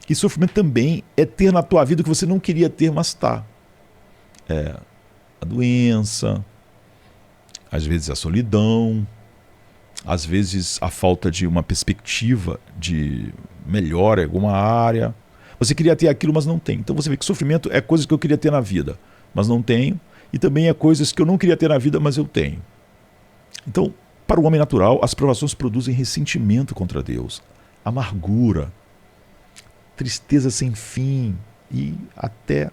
E sofrimento também é ter na tua vida o que você não queria ter, mas está. A doença, às vezes a solidão, às vezes a falta de uma perspectiva de melhora em alguma área. Você queria ter aquilo, mas não tem. Então você vê que sofrimento é coisas que eu queria ter na vida, mas não tenho. E também é coisas que eu não queria ter na vida, mas eu tenho. Então, para o homem natural, as provações produzem ressentimento contra Deus, amargura, tristeza sem fim e até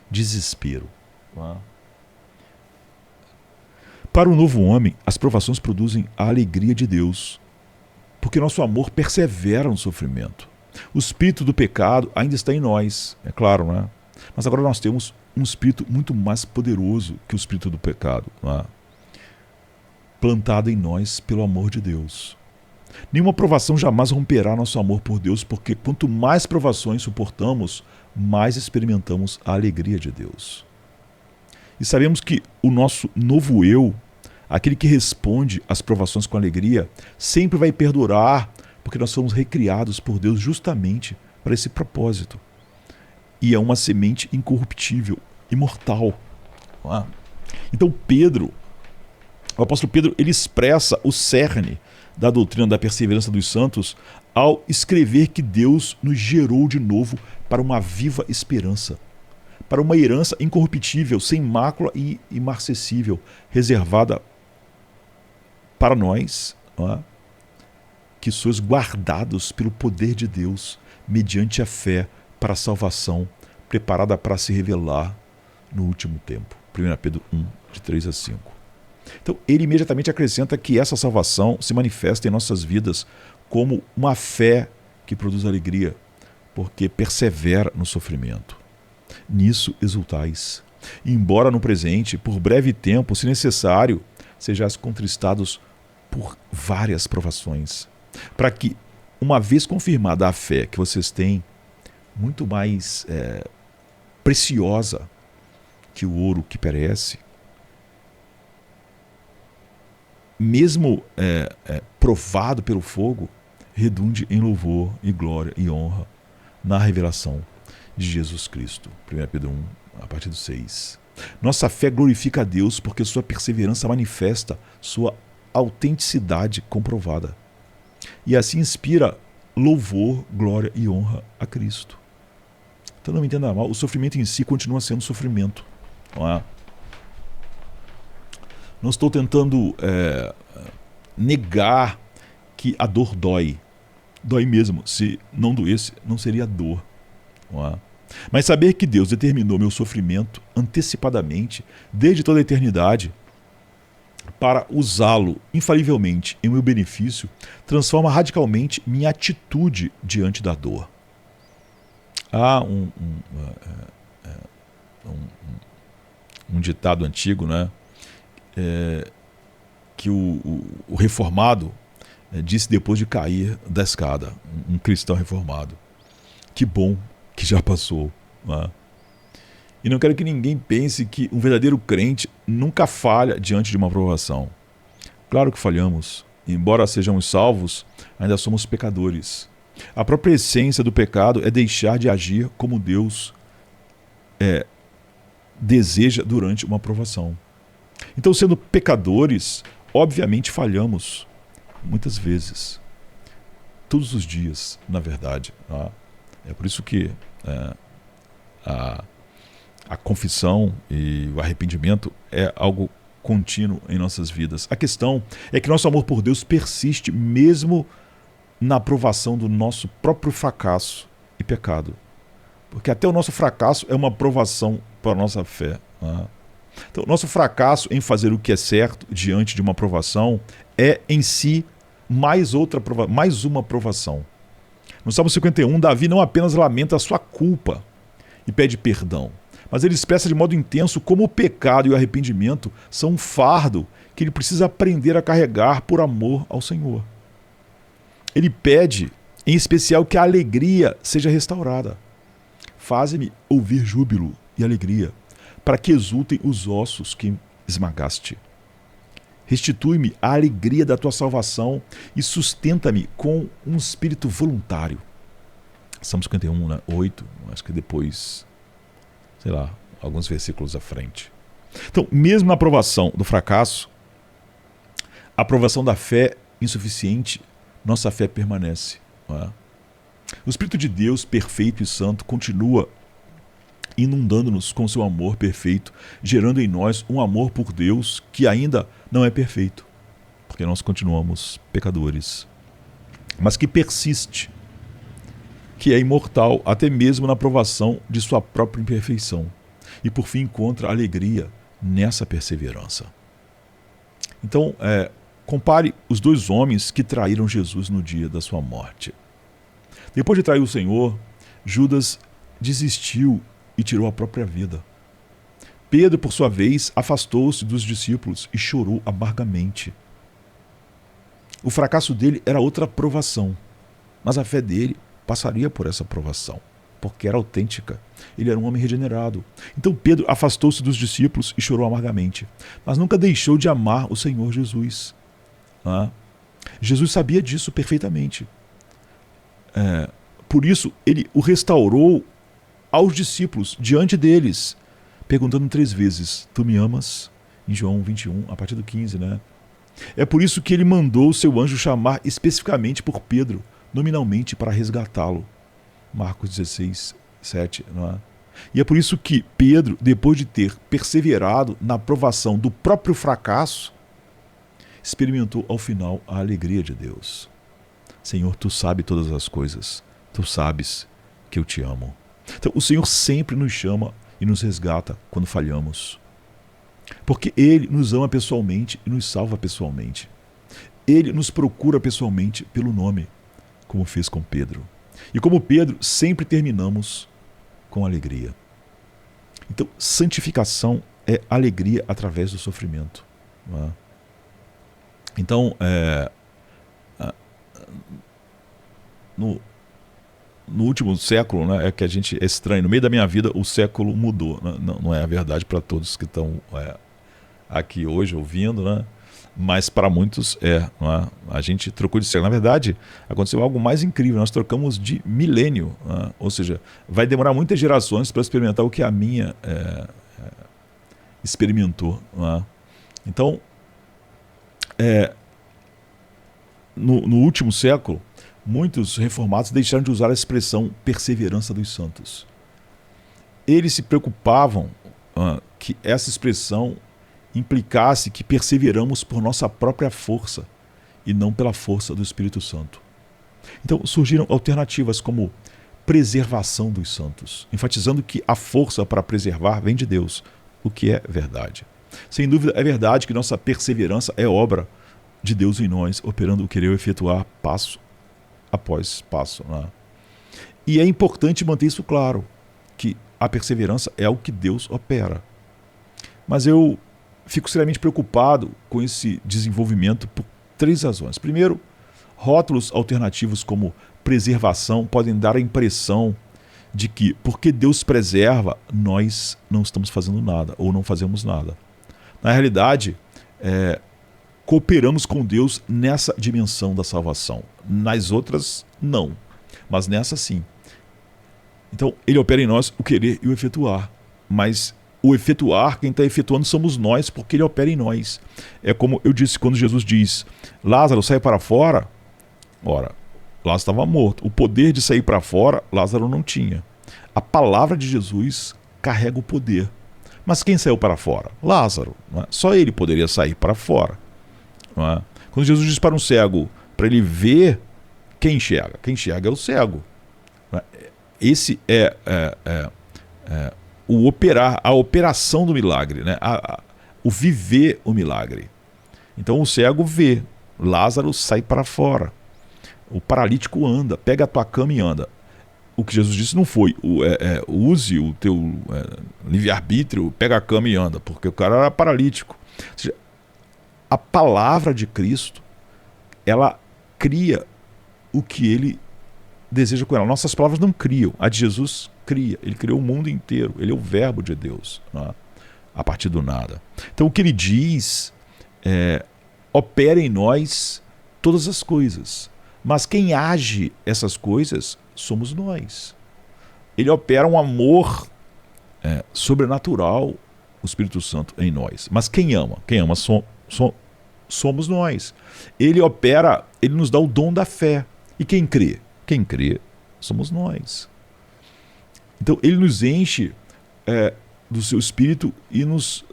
desespero. Para o novo homem, as provações produzem a alegria de Deus, porque nosso amor persevera no sofrimento. O espírito do pecado ainda está em nós, é claro, né? Mas agora nós temos um espírito muito mais poderoso que o espírito do pecado, né? Plantado em nós pelo amor de Deus. Nenhuma provação jamais romperá nosso amor por Deus, porque quanto mais provações suportamos, mais experimentamos a alegria de Deus. E sabemos que o nosso novo eu, aquele que responde às provações com alegria, sempre vai perdurar, porque nós somos recriados por Deus justamente para esse propósito. E é uma semente incorruptível, imortal. Então o apóstolo Pedro, ele expressa o cerne da doutrina da perseverança dos santos ao escrever que Deus nos gerou de novo para uma viva esperança, para uma herança incorruptível, sem mácula e imarcessível, reservada para nós, que sois guardados pelo poder de Deus, mediante a fé para a salvação, preparada para se revelar no último tempo. 1 Pedro 1, de 3 a 5. Então, ele imediatamente acrescenta que essa salvação se manifesta em nossas vidas como uma fé que produz alegria, porque persevera no sofrimento. Nisso exultais. E embora no presente, por breve tempo, se necessário, sejais contristados por várias provações, para que, uma vez confirmada a fé que vocês têm, muito mais preciosa que o ouro que perece, mesmo provado pelo fogo, redunde em louvor e glória e honra na revelação de Jesus Cristo. 1 Pedro 1, a partir do 6. Nossa fé glorifica a Deus porque sua perseverança manifesta sua autenticidade comprovada. E assim inspira louvor, glória e honra a Cristo. Então não me entenda mal, o sofrimento em si continua sendo sofrimento. Não é? Não estou tentando negar que a dor dói. Dói mesmo. Se não doesse, não seria dor. Não é? Mas saber que Deus determinou meu sofrimento antecipadamente, desde toda a eternidade, para usá-lo infalivelmente em meu benefício, transforma radicalmente minha atitude diante da dor. Há um ditado antigo, né? Que o reformado disse depois de cair da escada, um cristão reformado: que bom que já passou. Né? E não quero que ninguém pense que um verdadeiro crente nunca falha diante de uma provação. Claro que falhamos. Embora sejamos salvos, ainda somos pecadores. A própria essência do pecado é deixar de agir como Deus deseja durante uma provação. Então, sendo pecadores, obviamente falhamos muitas vezes. Todos os dias, na verdade. Tá? É por isso que a confissão e o arrependimento é algo contínuo em nossas vidas. A questão é que nosso amor por Deus persiste mesmo na aprovação do nosso próprio fracasso e pecado. Porque até o nosso fracasso é uma aprovação para a nossa fé. Tá? Então, nosso fracasso em fazer o que é certo diante de uma aprovação é em si mais uma aprovação. No Salmo 51, Davi não apenas lamenta a sua culpa e pede perdão, mas ele expressa de modo intenso como o pecado e o arrependimento são um fardo que ele precisa aprender a carregar por amor ao Senhor. Ele pede, em especial, que a alegria seja restaurada. Faze-me ouvir júbilo e alegria, para que exultem os ossos que esmagaste. Restitui-me a alegria da tua salvação e sustenta-me com um espírito voluntário. Salmo 51, né? 8, acho que depois, sei lá, alguns versículos à frente. Então, mesmo na aprovação do fracasso, a aprovação da fé insuficiente, nossa fé permanece. Não é? O Espírito de Deus, perfeito e santo, continua inundando-nos com seu amor perfeito, gerando em nós um amor por Deus que ainda não é perfeito, porque nós continuamos pecadores, mas que persiste, que é imortal até mesmo na provação de sua própria imperfeição, e por fim encontra alegria nessa perseverança. Então, compare os dois homens que traíram Jesus no dia da sua morte. Depois de trair o Senhor, Judas desistiu e tirou a própria vida. Pedro, por sua vez, afastou-se dos discípulos e chorou amargamente. O fracasso dele era outra provação, mas a fé dele passaria por essa provação, porque era autêntica. Ele era um homem regenerado. Então Pedro afastou-se dos discípulos e chorou amargamente, mas nunca deixou de amar o Senhor Jesus. Jesus sabia disso perfeitamente. Por isso, ele o restaurou aos discípulos, diante deles, perguntando 3 vezes: tu me amas? Em João 21, a partir do 15, né? É por isso que ele mandou o seu anjo chamar especificamente por Pedro, nominalmente, para resgatá-lo. Marcos 16, 7, não é? E é por isso que Pedro, depois de ter perseverado na provação do próprio fracasso, experimentou ao final a alegria de Deus. Senhor, tu sabes todas as coisas, tu sabes que eu te amo. Então, o Senhor sempre nos chama e nos resgata quando falhamos, porque Ele nos ama pessoalmente e nos salva pessoalmente. Ele nos procura pessoalmente pelo nome, como fez com Pedro. E como Pedro, sempre terminamos com alegria. Então, santificação é alegria através do sofrimento. Não é? Então, no último século, né, é que a gente é estranho. No meio da minha vida, o século mudou. Né? Não é a verdade para todos que estão aqui hoje ouvindo, né? Mas para muitos não é? A gente trocou de século. Na verdade, aconteceu algo mais incrível. Nós trocamos de milênio. Né? Ou seja, vai demorar muitas gerações para experimentar o que a minha experimentou. Né? Então, no último século, muitos reformados deixaram de usar a expressão perseverança dos santos. Eles se preocupavam que essa expressão implicasse que perseveramos por nossa própria força e não pela força do Espírito Santo. Então surgiram alternativas como preservação dos santos, enfatizando que a força para preservar vem de Deus, o que é verdade. Sem dúvida é verdade que nossa perseverança é obra de Deus em nós, operando o querer efetuar passo após passo. Né? E é importante manter isso claro, que a perseverança é algo que Deus opera. Mas eu fico seriamente preocupado com esse desenvolvimento por 3 razões. Primeiro, rótulos alternativos como preservação podem dar a impressão de que, porque Deus preserva, nós não estamos fazendo nada ou não fazemos nada. Na realidade, cooperamos com Deus nessa dimensão da salvação. Nas outras, não. Mas nessa, sim. Então, Ele opera em nós o querer e o efetuar. Mas o efetuar, quem está efetuando somos nós, porque Ele opera em nós. É como eu disse quando Jesus diz: Lázaro, sai para fora. Ora, Lázaro estava morto. O poder de sair para fora, Lázaro não tinha. A palavra de Jesus carrega o poder. Mas quem saiu para fora? Lázaro. Não é? Só ele poderia sair para fora. Não é? Quando Jesus diz para um cego, para ele ver, quem enxerga? Quem enxerga é o cego. Não é? Esse o operar, a operação do milagre, né? O viver o milagre. Então o cego vê, Lázaro sai para fora. O paralítico anda, pega a tua cama e anda. O que Jesus disse não foi use o teu livre-arbítrio, pega a cama e anda, porque o cara era paralítico. Ou seja, a palavra de Cristo, ela cria o que ele deseja com ela. Nossas palavras não criam, a de Jesus cria. Ele criou o mundo inteiro, ele é o verbo de Deus, né? A partir do nada. Então o que ele diz opera em nós todas as coisas, mas quem age essas coisas somos nós. Ele opera um amor sobrenatural, o Espírito Santo em nós. Mas quem ama? Quem ama somos nós. Ele opera, ele nos dá o dom da fé. E quem crê? Quem crê somos nós. Então ele nos enche do seu espírito e nos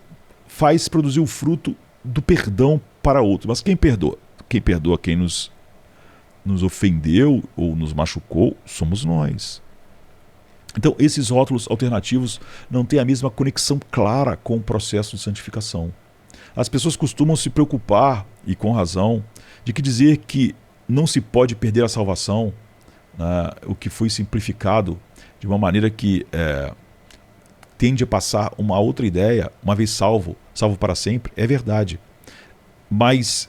faz produzir o fruto do perdão para outros. Mas quem perdoa? Quem perdoa quem nos ofendeu ou nos machucou somos nós. Então esses rótulos alternativos não têm a mesma conexão clara com o processo de santificação. As pessoas costumam se preocupar, e com razão, de que dizer que não se pode perder a salvação, né, o que foi simplificado de uma maneira que tende a passar uma outra ideia, uma vez salvo para sempre, é verdade. Mas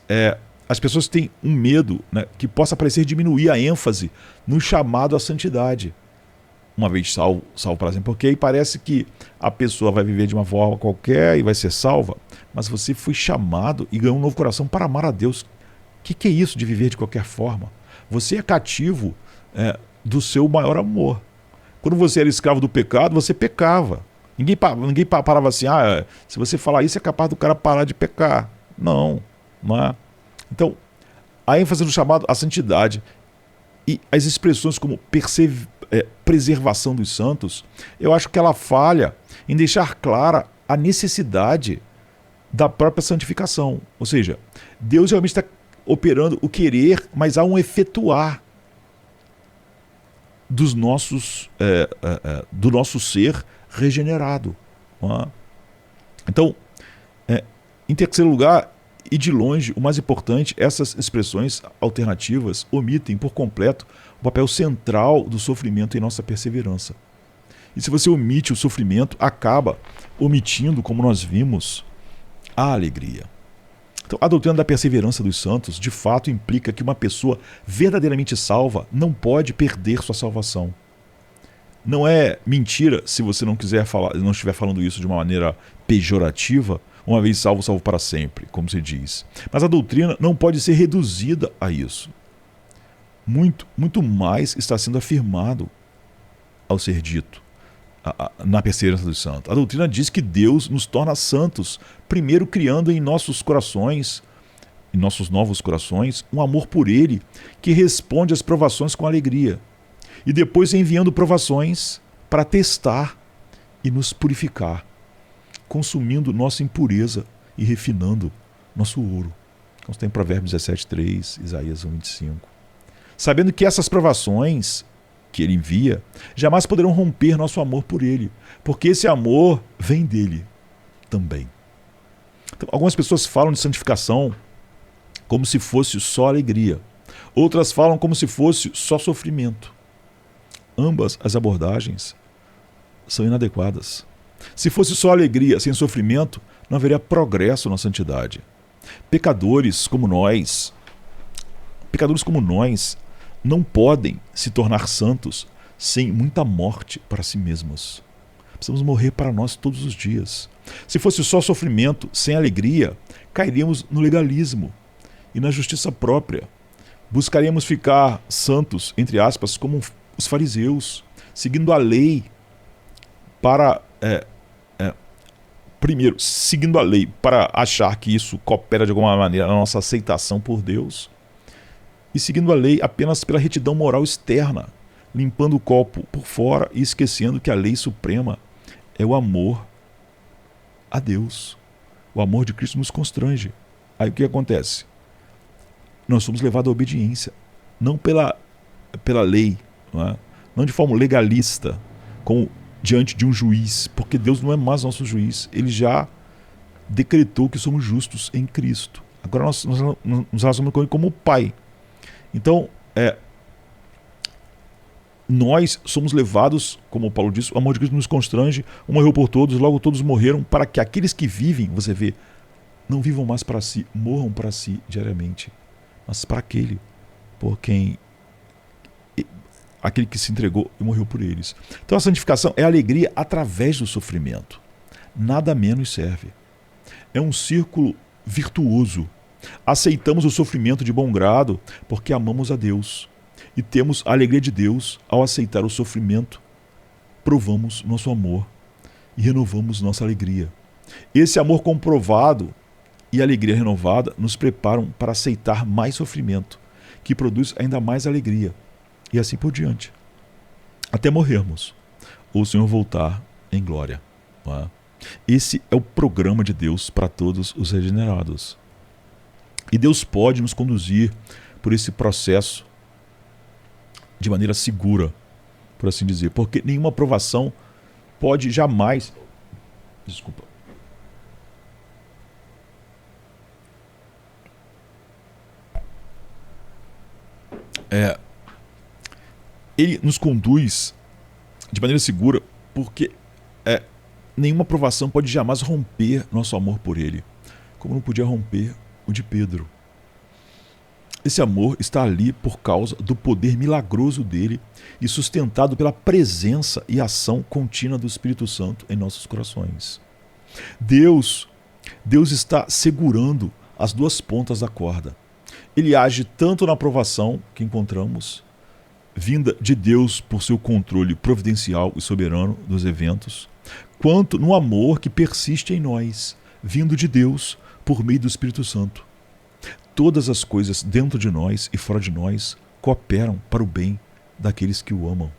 as pessoas têm um medo, né, que possa parecer diminuir a ênfase no chamado à santidade. Uma vez salvo para sempre, porque aí parece que a pessoa vai viver de uma forma qualquer e vai ser salva, mas você foi chamado e ganhou um novo coração para amar a Deus. O que é isso de viver de qualquer forma? Você é cativo do seu maior amor. Quando você era escravo do pecado, você pecava. Ninguém parava assim, se você falar isso é capaz do cara parar de pecar. Não é? Então, a ênfase no chamado à santidade e as expressões como preservação dos santos, eu acho que ela falha em deixar clara a necessidade da própria santificação. Ou seja, Deus realmente está operando o querer, mas há um efetuar do nosso ser regenerado. Não é? Então, em terceiro lugar, e de longe, o mais importante, essas expressões alternativas omitem por completo o papel central do sofrimento em nossa perseverança. E se você omite o sofrimento, acaba omitindo, como nós vimos, a alegria. Então, a doutrina da perseverança dos santos, de fato, implica que uma pessoa verdadeiramente salva não pode perder sua salvação. Não é mentira se você não estiver falando isso de uma maneira pejorativa, uma vez salvo para sempre, como se diz. Mas a doutrina não pode ser reduzida a isso. Muito mais está sendo afirmado ao ser dito na perseverança dos santos. A doutrina diz que Deus nos torna santos, primeiro criando em nossos corações, em nossos novos corações, um amor por Ele que responde às provações com alegria. E depois enviando provações para testar e nos purificar, consumindo nossa impureza e refinando nosso ouro. Então tem Provérbios 17:3, Isaías 1:25. Sabendo que essas provações que Ele envia jamais poderão romper nosso amor por Ele, porque esse amor vem dEle também. Então, algumas pessoas falam de santificação como se fosse só alegria. Outras falam como se fosse só sofrimento. Ambas as abordagens são inadequadas. Se fosse só alegria sem sofrimento, não haveria progresso na santidade. Pecadores como nós não podem se tornar santos sem muita morte para si mesmos. Precisamos morrer para nós todos os dias. Se fosse só sofrimento sem alegria, cairíamos no legalismo e na justiça própria. Buscaríamos ficar santos, entre aspas, como os fariseus, seguindo a lei para... primeiro, seguindo a lei para achar que isso coopera de alguma maneira na nossa aceitação por Deus, e seguindo a lei apenas pela retidão moral externa, limpando o copo por fora e esquecendo que a lei suprema é o amor a Deus. O amor de Cristo nos constrange. Aí o que acontece? Nós somos levados à obediência, não pela lei, não de forma legalista, como diante de um juiz, porque Deus não é mais nosso juiz. Ele já decretou que somos justos em Cristo. Agora nós nos relacionamos com Ele como Pai. Então, nós somos levados, como Paulo disse, o amor de Cristo nos constrange, um morreu por todos, logo todos morreram, para que aqueles que vivem, você vê, não vivam mais para si, morram para si diariamente, mas para aquele que se entregou e morreu por eles. Então a santificação é alegria através do sofrimento. Nada menos serve. É um círculo virtuoso. Aceitamos o sofrimento de bom grado porque amamos a Deus. E temos a alegria de Deus ao aceitar o sofrimento. Provamos nosso amor e renovamos nossa alegria. Esse amor comprovado e a alegria renovada nos preparam para aceitar mais sofrimento, que produz ainda mais alegria. E assim por diante. até morrermos, ou o Senhor voltar em glória. Não é? Esse é o programa de Deus para todos os regenerados. E Deus pode nos conduzir por esse processo de maneira segura, por assim dizer, porque nenhuma provação pode jamais... Desculpa. Ele nos conduz de maneira segura porque nenhuma provação pode jamais romper nosso amor por ele, como não podia romper o de Pedro. Esse amor está ali por causa do poder milagroso dele e sustentado pela presença e ação contínua do Espírito Santo em nossos corações. Deus está segurando as duas pontas da corda. Ele age tanto na provação que encontramos, vinda de Deus por seu controle providencial e soberano dos eventos, quanto no amor que persiste em nós, vindo de Deus por meio do Espírito Santo. Todas as coisas dentro de nós e fora de nós cooperam para o bem daqueles que o amam.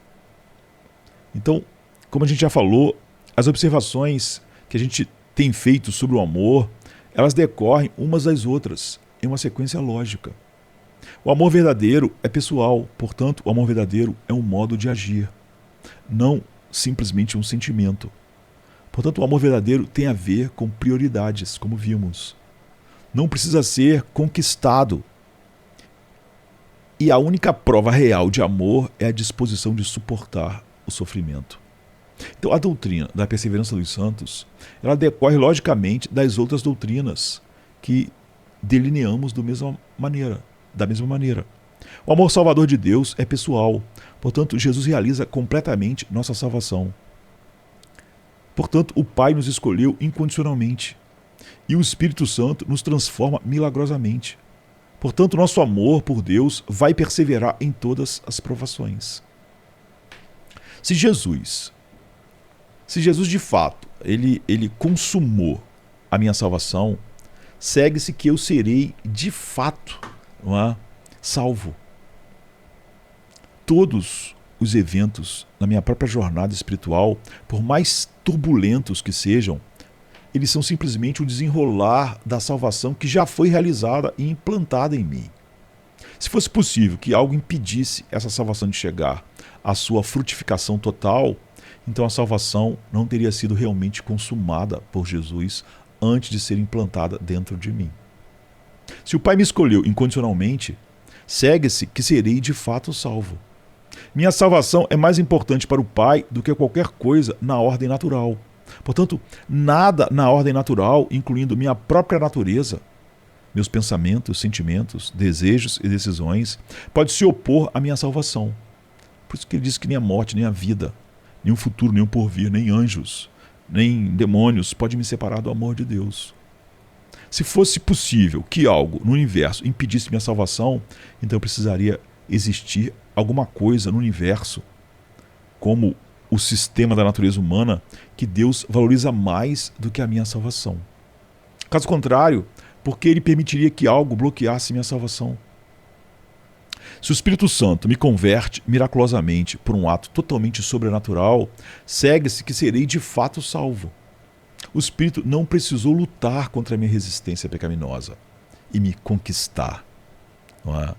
Então, como a gente já falou, as observações que a gente tem feito sobre o amor, elas decorrem umas das outras, em uma sequência lógica. O amor verdadeiro é pessoal, portanto, o amor verdadeiro é um modo de agir, não simplesmente um sentimento. Portanto, o amor verdadeiro tem a ver com prioridades, como vimos. Não precisa ser conquistado. E a única prova real de amor é a disposição de suportar o sofrimento. Então, a doutrina da perseverança dos santos, ela decorre logicamente das outras doutrinas que delineamos da mesma maneira. O amor salvador de Deus é pessoal, portanto, Jesus realiza completamente nossa salvação. Portanto, o Pai nos escolheu incondicionalmente e o Espírito Santo nos transforma milagrosamente. Portanto, nosso amor por Deus vai perseverar em todas as provações. Se Jesus de fato, ele consumou a minha salvação, segue-se que eu serei de fato, não é, salvo. Todos os eventos na minha própria jornada espiritual, por mais turbulentos que sejam, eles são simplesmente o desenrolar da salvação que já foi realizada e implantada em mim. Se fosse possível que algo impedisse essa salvação de chegar à sua frutificação total, então a salvação não teria sido realmente consumada por Jesus antes de ser implantada dentro de mim. Se o Pai me escolheu incondicionalmente, segue-se que serei de fato salvo. Minha salvação é mais importante para o Pai do que qualquer coisa na ordem natural. Portanto, nada na ordem natural, incluindo minha própria natureza, meus pensamentos, sentimentos, desejos e decisões, pode se opor à minha salvação. Por isso que ele diz que nem a morte, nem a vida, nem o futuro, nem o porvir, nem anjos, nem demônios podem me separar do amor de Deus. Se fosse possível que algo no universo impedisse minha salvação, então precisaria existir alguma coisa no universo, como o sistema da natureza humana, que Deus valoriza mais do que a minha salvação. Caso contrário, por que ele permitiria que algo bloqueasse minha salvação? Se o Espírito Santo me converte miraculosamente por um ato totalmente sobrenatural, segue-se que serei de fato salvo. O Espírito não precisou lutar contra a minha resistência pecaminosa e me conquistar, não é?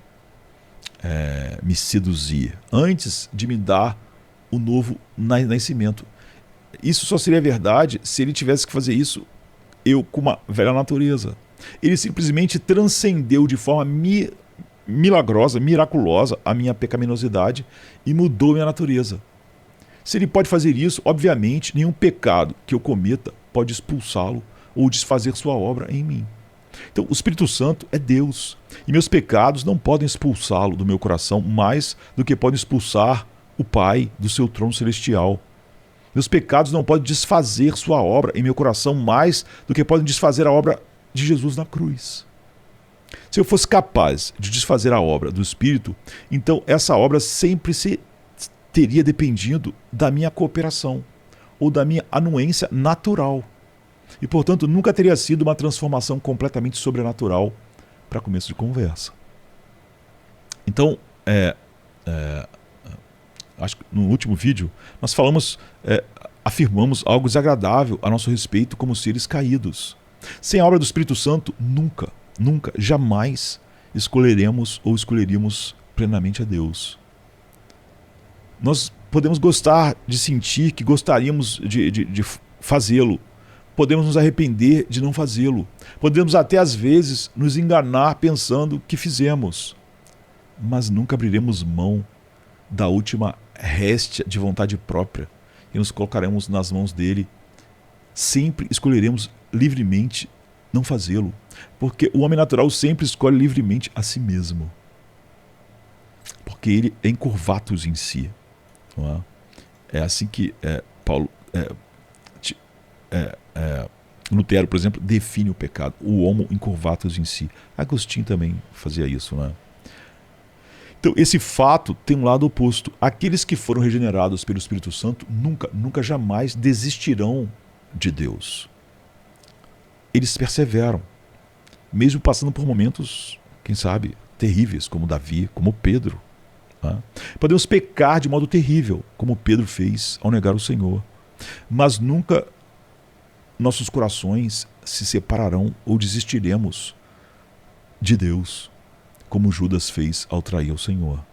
Me seduzir, antes de me dar o novo nascimento. Isso só seria verdade se ele tivesse que fazer isso eu com uma velha natureza. Ele simplesmente transcendeu de forma milagrosa, miraculosa a minha pecaminosidade e mudou minha natureza. Se ele pode fazer isso, obviamente, nenhum pecado que eu cometa pode expulsá-lo ou desfazer sua obra em mim. Então, o Espírito Santo é Deus, e meus pecados não podem expulsá-lo do meu coração mais do que podem expulsar o Pai do seu trono celestial. Meus pecados não podem desfazer sua obra em meu coração mais do que podem desfazer a obra de Jesus na cruz. Se eu fosse capaz de desfazer a obra do Espírito, então essa obra sempre teria dependido da minha cooperação ou da minha anuência natural. E, portanto, nunca teria sido uma transformação completamente sobrenatural para começo de conversa. Então, acho que no último vídeo, nós falamos, afirmamos algo desagradável a nosso respeito como seres caídos. Sem a obra do Espírito Santo, nunca, jamais escolheremos ou escolheríamos plenamente a Deus. Nós podemos gostar de sentir que gostaríamos de fazê-lo. Podemos nos arrepender de não fazê-lo. Podemos até às vezes nos enganar pensando que fizemos. Mas nunca abriremos mão da última réstia de vontade própria e nos colocaremos nas mãos dele. Sempre escolheremos livremente não fazê-lo, porque o homem natural sempre escolhe livremente a si mesmo, porque ele é incurvatus em si. Não é? É assim que Lutero, por exemplo, define o pecado, o homo incurvatus em si. Agostinho também fazia isso, não é? Então, esse fato tem um lado oposto. Aqueles que foram regenerados pelo Espírito Santo nunca jamais desistirão de Deus. Eles perseveram, mesmo passando por momentos, quem sabe, terríveis, como Davi, como Pedro. Né? Podemos pecar de modo terrível, como Pedro fez ao negar o Senhor. Mas nunca nossos corações se separarão ou desistiremos de Deus, como Judas fez ao trair o Senhor.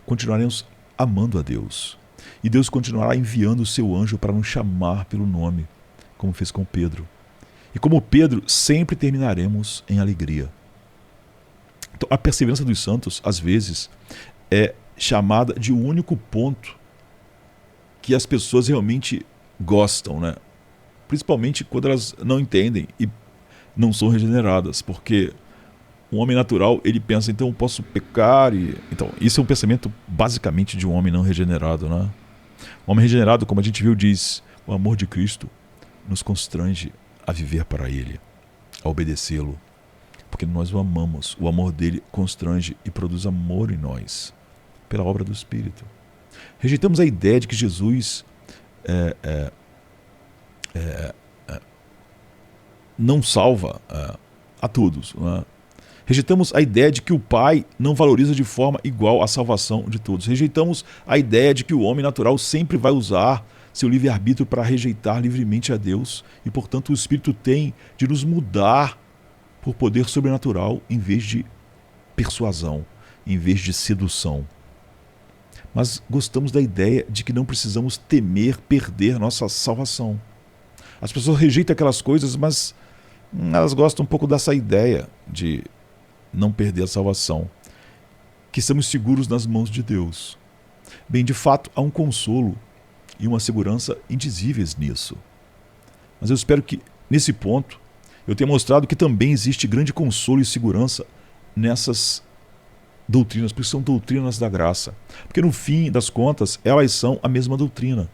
Continuaremos amando a Deus. E Deus continuará enviando o seu anjo para nos chamar pelo nome, como fez com Pedro. E como Pedro, sempre terminaremos em alegria. Então, a perseverança dos santos, às vezes, é chamada de o único ponto que as pessoas realmente gostam, né? Principalmente quando elas não entendem e não são regeneradas, porque um homem natural, ele pensa, então eu posso pecar e... Então, isso é um pensamento basicamente de um homem não regenerado, né? O homem regenerado, como a gente viu, diz, o amor de Cristo nos constrange a viver para Ele, a obedecê-lo, porque nós o amamos. O amor dele constrange e produz amor em nós, pela obra do Espírito. Rejeitamos a ideia de que Jesus não salva a todos, não é? Rejeitamos a ideia de que o Pai não valoriza de forma igual a salvação de todos. Rejeitamos a ideia de que o homem natural sempre vai usar seu livre-arbítrio para rejeitar livremente a Deus e, portanto, o Espírito tem de nos mudar por poder sobrenatural em vez de persuasão, em vez de sedução. Mas gostamos da ideia de que não precisamos temer perder nossa salvação. As pessoas rejeitam aquelas coisas, mas elas gostam um pouco dessa ideia de não perder a salvação, que estamos seguros nas mãos de Deus. Bem, de fato, há um consolo e uma segurança indizíveis nisso. Mas eu espero que, nesse ponto, eu tenha mostrado que também existe grande consolo e segurança nessas doutrinas, porque são doutrinas da graça. Porque, no fim das contas, elas são a mesma doutrina.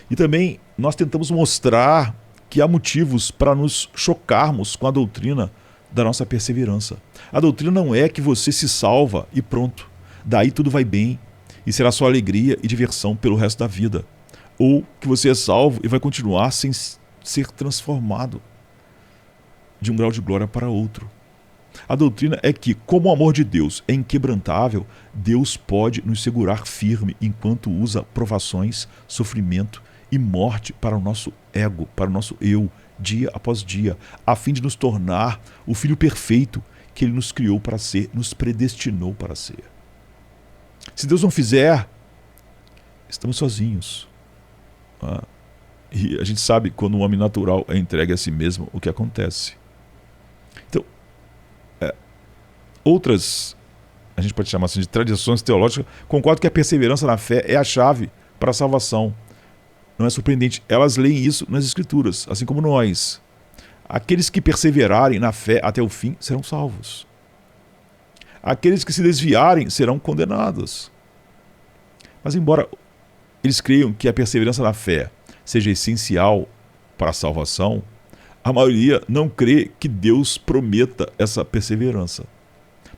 E também nós tentamos mostrar que há motivos para nos chocarmos com a doutrina da nossa perseverança. A doutrina não é que você se salva e pronto, daí tudo vai bem e será só alegria e diversão pelo resto da vida. Ou que você é salvo e vai continuar sem ser transformado de um grau de glória para outro. A doutrina é que, como o amor de Deus é inquebrantável, Deus pode nos segurar firme enquanto usa provações, sofrimento e morte para o nosso ego, para o nosso eu, dia após dia, a fim de nos tornar o Filho perfeito que Ele nos criou para ser, nos predestinou para ser. Se Deus não fizer, estamos sozinhos. E a gente sabe, quando um homem natural é entregue a si mesmo, o que acontece. Então, outras, a gente pode chamar assim de tradições teológicas, concordam que a perseverança na fé é a chave para a salvação. Não é surpreendente, elas leem isso nas Escrituras, assim como nós. Aqueles que perseverarem na fé até o fim serão salvos. Aqueles que se desviarem serão condenados. Mas embora eles creiam que a perseverança na fé seja essencial para a salvação, a maioria não crê que Deus prometa essa perseverança.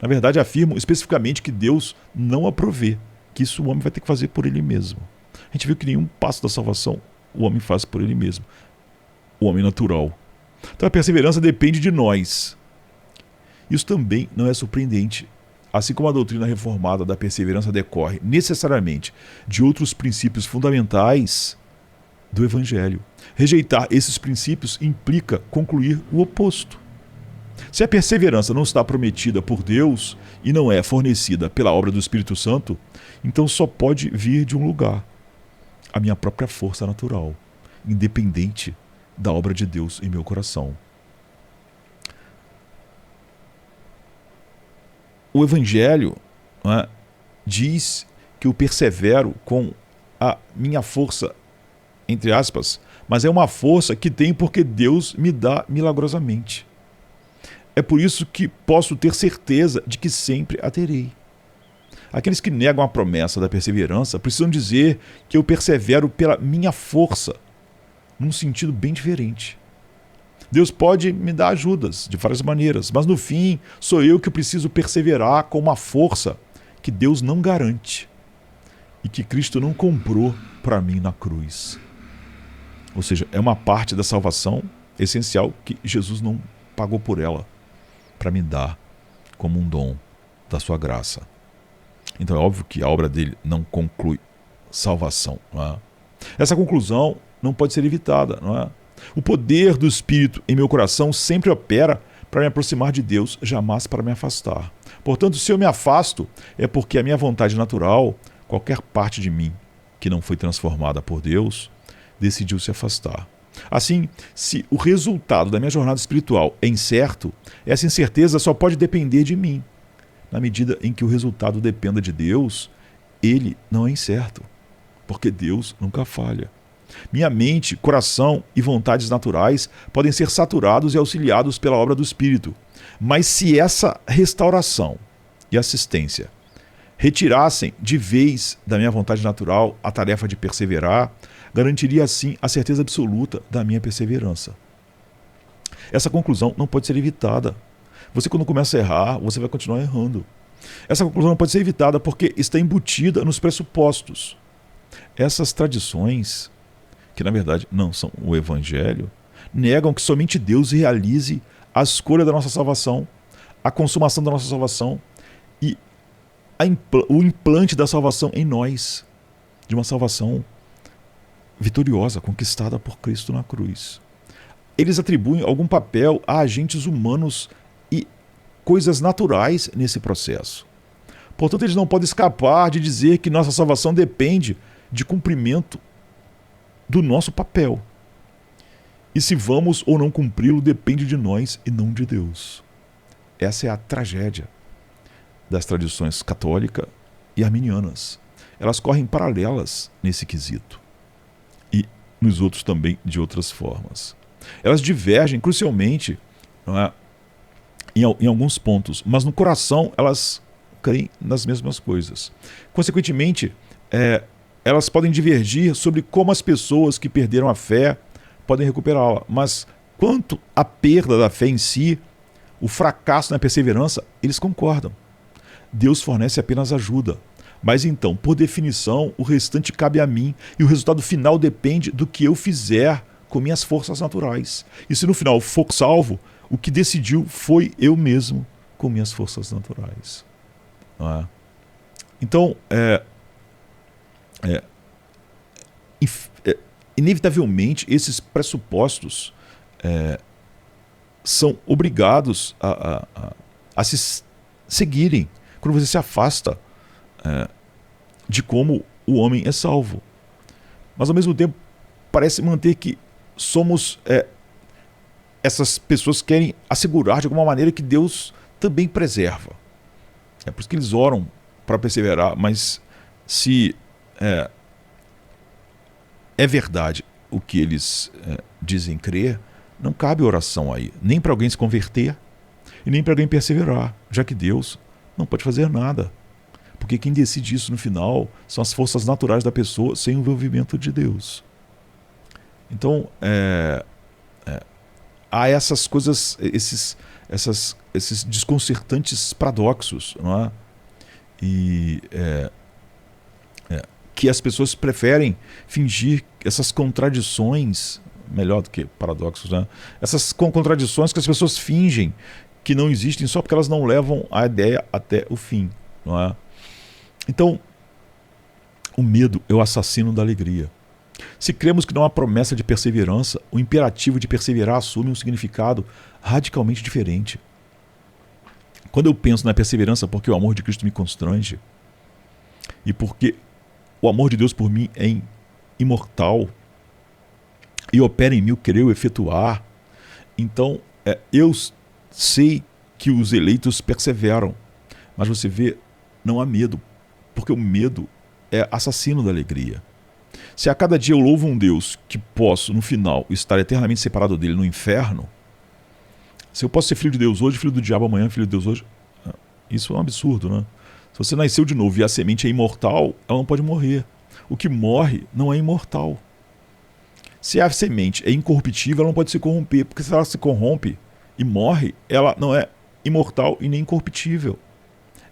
Na verdade, afirmam especificamente que Deus não a provê, que isso o homem vai ter que fazer por ele mesmo. A gente viu que nenhum passo da salvação o homem faz por ele mesmo. O homem natural. Então a perseverança depende de nós. Isso também não é surpreendente. assim como a doutrina reformada da perseverança decorre necessariamente de outros princípios fundamentais do Evangelho. Rejeitar esses princípios implica concluir o oposto. Se a perseverança não está prometida por Deus e não é fornecida pela obra do Espírito Santo, então só pode vir de um lugar: a minha própria força natural, independente da obra de Deus em meu coração. O Evangelho, né, diz que eu persevero com a minha força, entre aspas, mas é uma força que tem porque Deus me dá milagrosamente. É por isso que posso ter certeza de que sempre a terei. Aqueles que negam a promessa da perseverança precisam dizer que eu persevero pela minha força, num sentido bem diferente. Deus pode me dar ajudas de várias maneiras, mas no fim sou eu que preciso perseverar com uma força que Deus não garante e que Cristo não comprou para mim na cruz. Ou seja, é uma parte da salvação essencial que Jesus não pagou por ela para me dar como um dom da sua graça. Então é óbvio que a obra dele não conclui salvação. Não é? Essa conclusão não pode ser evitada. Não é? O poder do Espírito em meu coração sempre opera para me aproximar de Deus, jamais para me afastar. Portanto, se eu me afasto, é porque a minha vontade natural, qualquer parte de mim que não foi transformada por Deus, decidiu se afastar. Assim, se o resultado da minha jornada espiritual é incerto, essa incerteza só pode depender de mim. Na medida em que o resultado dependa de Deus, ele não é incerto, porque Deus nunca falha. Minha mente, coração e vontades naturais podem ser saturados e auxiliados pela obra do Espírito. Mas se essa restauração e assistência retirassem de vez da minha vontade natural a tarefa de perseverar, garantiria assim a certeza absoluta da minha perseverança. Essa conclusão não pode ser evitada. Você, quando começa a errar, você vai continuar errando. Essa conclusão não pode ser evitada porque está embutida nos pressupostos. Essas tradições, que na verdade não são o Evangelho, negam que somente Deus realize a escolha da nossa salvação, a consumação da nossa salvação e o implante da salvação em nós, de uma salvação vitoriosa, conquistada por Cristo na cruz. Eles atribuem algum papel a agentes humanos e coisas naturais nesse processo. Portanto, eles não podem escapar de dizer que nossa salvação depende de cumprimento do nosso papel. E se vamos ou não cumpri-lo depende de nós e não de Deus. Essa é a tragédia das tradições católica e arminianas. Elas correm paralelas nesse quesito. E nos outros também de outras formas. Elas divergem crucialmente, não é, em alguns pontos, mas no coração elas creem nas mesmas coisas. Consequentemente, elas podem divergir sobre como as pessoas que perderam a fé podem recuperá-la. Mas quanto à perda da fé em si, o fracasso na perseverança, eles concordam. Deus fornece apenas ajuda. Mas então, por definição, o restante cabe a mim e o resultado final depende do que eu fizer com minhas forças naturais. E se no final for salvo, o que decidiu foi eu mesmo com minhas forças naturais. Não é? Então, inevitavelmente, esses pressupostos são obrigados a se seguirem quando você se afasta de como o homem é salvo. Mas, ao mesmo tempo, parece manter que somos... essas pessoas querem assegurar, de alguma maneira, que Deus também preserva. É por isso que eles oram para perseverar, mas se é verdade o que eles dizem crer, não cabe oração aí, nem para alguém se converter e nem para alguém perseverar, já que Deus não pode fazer nada. Porque quem decide isso no final são as forças naturais da pessoa sem o envolvimento de Deus. Então, há essas coisas, esses desconcertantes paradoxos, não é? E que as pessoas preferem fingir essas contradições, melhor do que paradoxos, né? Essas contradições que as pessoas fingem que não existem só porque elas não levam a ideia até o fim, não é? Então, o medo é o assassino da alegria. Se cremos que não há promessa de perseverança, o imperativo de perseverar assume um significado radicalmente diferente. Quando eu penso na perseverança porque o amor de Cristo me constrange e porque o amor de Deus por mim é imortal e opera em mim o querer o efetuar, então eu sei que os eleitos perseveram. Mas você vê, não há medo, porque o medo é assassino da alegria. Se a cada dia eu louvo um Deus que posso, no final, estar eternamente separado dele no inferno, se eu posso ser filho de Deus hoje, filho do diabo amanhã, filho de Deus hoje, isso é um absurdo, né? Se você nasceu de novo e a semente é imortal, ela não pode morrer. O que morre não é imortal. Se a semente é incorruptível, ela não pode se corromper, porque se ela se corrompe e morre, ela não é imortal e nem incorruptível.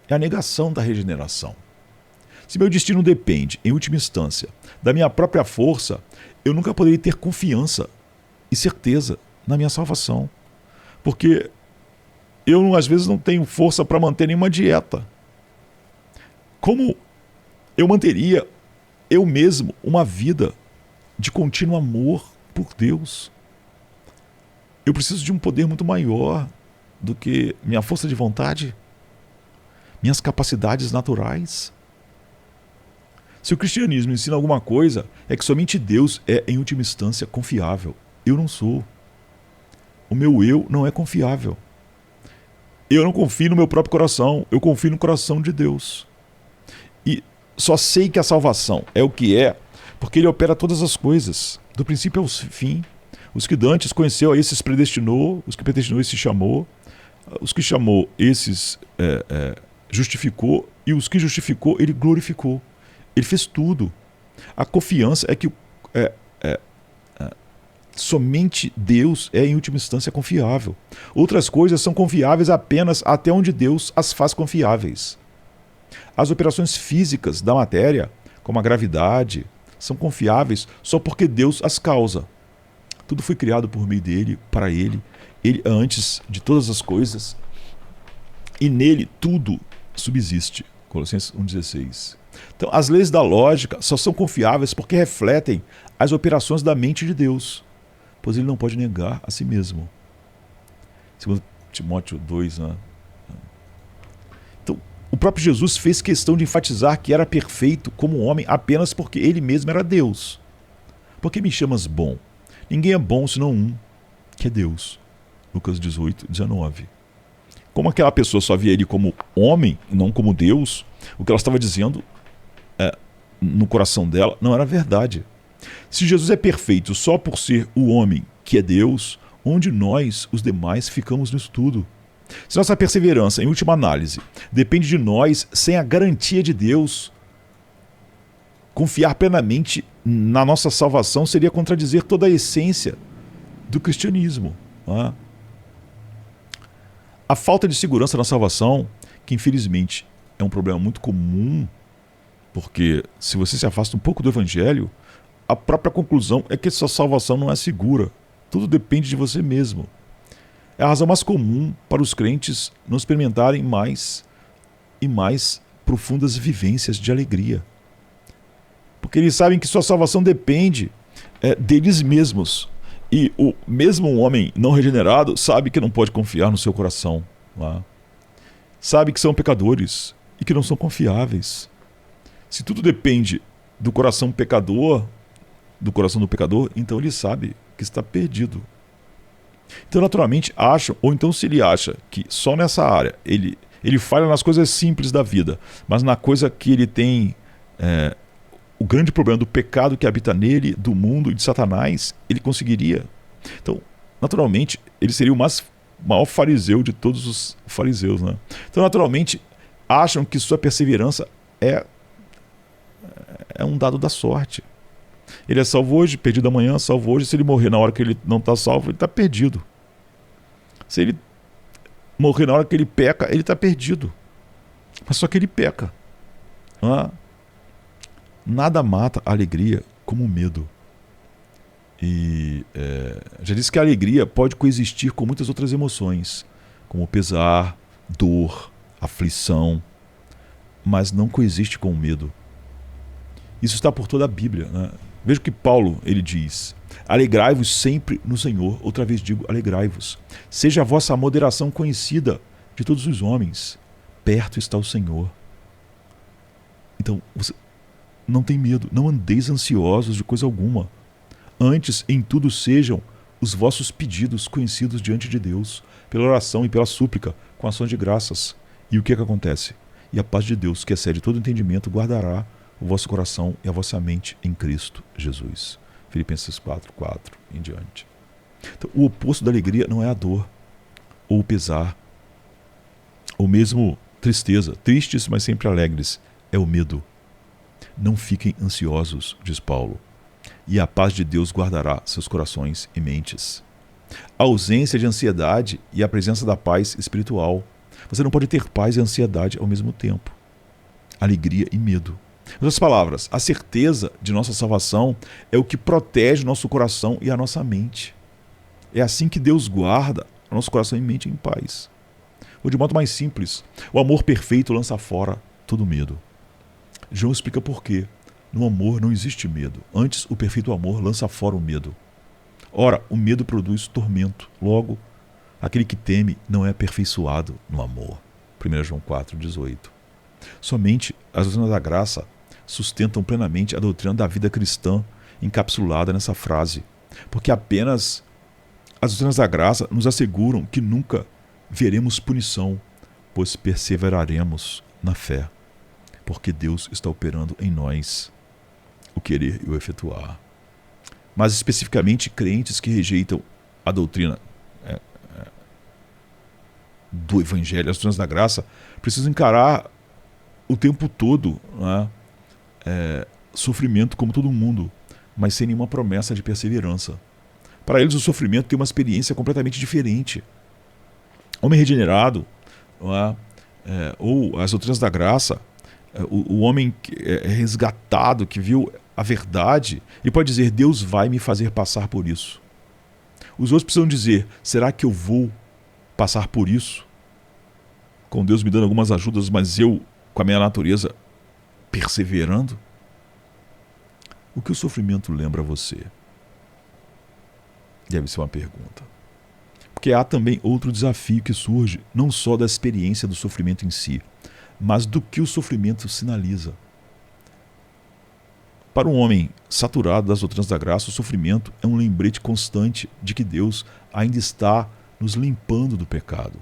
É a negação da regeneração. Se meu destino depende, em última instância, da minha própria força, eu nunca poderia ter confiança e certeza na minha salvação. Porque eu, às vezes, não tenho força para manter nenhuma dieta. Como eu manteria eu mesmo uma vida de contínuo amor por Deus? Eu preciso de um poder muito maior do que minha força de vontade, minhas capacidades naturais. Se o cristianismo ensina alguma coisa, é que somente Deus é, em última instância, confiável. Eu não sou. O meu eu não é confiável. Eu não confio no meu próprio coração, eu confio no coração de Deus. E só sei que a salvação é o que é, porque Ele opera todas as coisas, do princípio ao fim. Os que dantes conheceu, a esses predestinou, os que predestinou, esses chamou, os que chamou, esses justificou, e os que justificou, Ele glorificou. Ele fez tudo. A confiança é que somente Deus é, em última instância, confiável. Outras coisas são confiáveis apenas até onde Deus as faz confiáveis. As operações físicas da matéria, como a gravidade, são confiáveis só porque Deus as causa. Tudo foi criado por meio dele, para ele. Ele é antes de todas as coisas. E nele tudo subsiste. Colossenses 1,16. Então, as leis da lógica só são confiáveis porque refletem as operações da mente de Deus, pois ele não pode negar a si mesmo. Segundo Timóteo 2, né? Então, o próprio Jesus fez questão de enfatizar que era perfeito como homem apenas porque ele mesmo era Deus. Por que me chamas bom? Ninguém é bom senão um, que é Deus. Lucas 18, 19. Como aquela pessoa só via ele como homem, não como Deus, o que ela estava dizendo no coração dela não era verdade. Se Jesus é perfeito só por ser o homem que é Deus, onde nós, os demais, ficamos nisso tudo? Se nossa perseverança, em última análise, depende de nós sem a garantia de Deus, confiar plenamente na nossa salvação seria contradizer toda a essência do cristianismo. Não é? A falta de segurança na salvação, que infelizmente é um problema muito comum, porque se você se afasta um pouco do evangelho, a própria conclusão é que sua salvação não é segura. Tudo depende de você mesmo. É a razão mais comum para os crentes não experimentarem mais e mais profundas vivências de alegria. Porque eles sabem que sua salvação depende deles mesmos. E o mesmo homem não regenerado sabe que não pode confiar no seu coração. Lá. Sabe que são pecadores e que não são confiáveis. Se tudo depende do coração pecador, do coração do pecador, então ele sabe que está perdido. Então, naturalmente, acham, ou então se ele acha que só nessa área ele falha nas coisas simples da vida, mas na coisa que ele tem o grande problema do pecado que habita nele, do mundo e de Satanás, ele conseguiria. Então, naturalmente, ele seria o maior fariseu de todos os fariseus. Né? Então, naturalmente, acham que sua perseverança é um dado da sorte. Ele é salvo hoje, perdido amanhã, salvo hoje. Se ele morrer na hora que ele não está salvo, ele está perdido. Se ele morrer na hora que ele peca, ele está perdido. Mas só que ele peca. Nada mata a alegria como o medo. E já disse que a alegria pode coexistir com muitas outras emoções, como pesar, dor, aflição, mas não coexiste com o medo. Isso está por toda a Bíblia, né? Veja o que Paulo ele diz: alegrai-vos sempre no Senhor. Outra vez digo, alegrai-vos. Seja a vossa moderação conhecida de todos os homens. Perto está o Senhor. Então, você não tem medo, não andeis ansiosos de coisa alguma. Antes, em tudo sejam os vossos pedidos conhecidos diante de Deus, pela oração e pela súplica, com ações de graças. E o que acontece? E a paz de Deus, que excede todo entendimento, guardará o vosso coração e a vossa mente em Cristo Jesus. Filipenses 4:4 em diante. Então, o oposto da alegria não é a dor, ou o pesar, ou mesmo tristeza. Tristes, mas sempre alegres. É o medo. Não fiquem ansiosos, diz Paulo, e a paz de Deus guardará seus corações e mentes. A ausência de ansiedade e a presença da paz espiritual. Você não pode ter paz e ansiedade ao mesmo tempo. Alegria e medo. Em outras palavras, a certeza de nossa salvação é o que protege nosso coração e a nossa mente. É assim que Deus guarda nosso coração e mente em paz. Ou de modo mais simples, o amor perfeito lança fora todo medo. João explica por quê. No amor não existe medo. Antes, o perfeito amor lança fora o medo. Ora, o medo produz tormento. Logo, aquele que teme não é aperfeiçoado no amor. 1 João 4,18. Somente as doutrinas da graça sustentam plenamente a doutrina da vida cristã encapsulada nessa frase, porque apenas as doutrinas da graça nos asseguram que nunca veremos punição, pois perseveraremos na fé, porque Deus está operando em nós o querer e o efetuar. Mas especificamente crentes que rejeitam a doutrina do Evangelho, as doutrinas da graça, precisam encarar o tempo todo, né, sofrimento como todo mundo, mas sem nenhuma promessa de perseverança. Para eles o sofrimento tem uma experiência completamente diferente. Homem regenerado, ou as doutrinas da graça, o homem resgatado, que viu a verdade, ele pode dizer: Deus vai me fazer passar por isso. Os outros precisam dizer: será que eu vou passar por isso? Com Deus me dando algumas ajudas, mas eu, com a minha natureza, perseverando? O que o sofrimento lembra a você? Deve ser uma pergunta. Porque há também outro desafio que surge, não só da experiência do sofrimento em si, mas do que o sofrimento sinaliza. Para um homem saturado das doutrinas da graça, o sofrimento é um lembrete constante de que Deus ainda está nos limpando do pecado.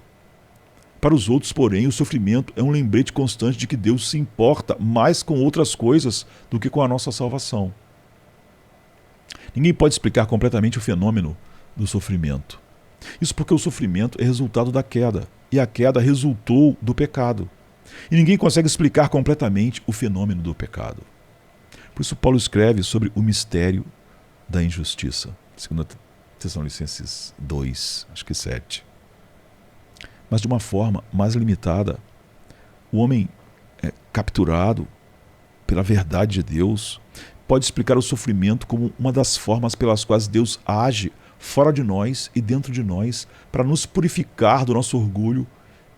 Para os outros, porém, o sofrimento é um lembrete constante de que Deus se importa mais com outras coisas do que com a nossa salvação. Ninguém pode explicar completamente o fenômeno do sofrimento. Isso porque o sofrimento é resultado da queda, e a queda resultou do pecado. E ninguém consegue explicar completamente o fenômeno do pecado. Por isso Paulo escreve sobre o mistério da injustiça. 2 Tessalonicenses 2, acho que 7. Mas de uma forma mais limitada, o homem capturado pela verdade de Deus pode explicar o sofrimento como uma das formas pelas quais Deus age fora de nós e dentro de nós para nos purificar do nosso orgulho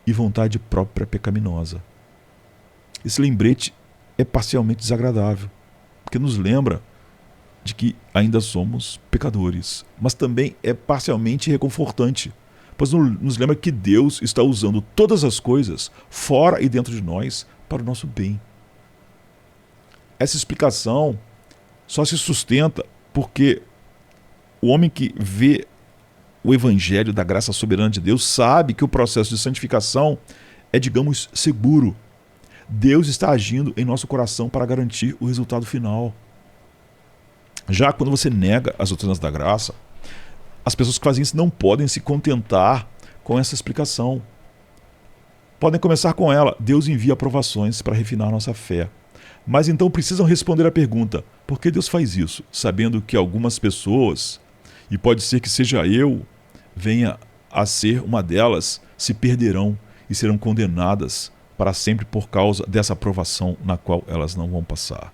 e vontade própria pecaminosa. Esse lembrete é parcialmente desagradável, porque nos lembra de que ainda somos pecadores, mas também é parcialmente reconfortante, pois nos lembra que Deus está usando todas as coisas, fora e dentro de nós, para o nosso bem. Essa explicação só se sustenta porque o homem que vê o Evangelho da graça soberana de Deus sabe que o processo de santificação é, digamos, seguro. Deus está agindo em nosso coração para garantir o resultado final. Já quando você nega as doutrinas da graça, as pessoas que fazem isso não podem se contentar com essa explicação. Podem começar com ela: Deus envia provações para refinar nossa fé. Mas então precisam responder a pergunta: por que Deus faz isso? Sabendo que algumas pessoas, e pode ser que seja eu, venha a ser uma delas, se perderão e serão condenadas para sempre por causa dessa provação na qual elas não vão passar.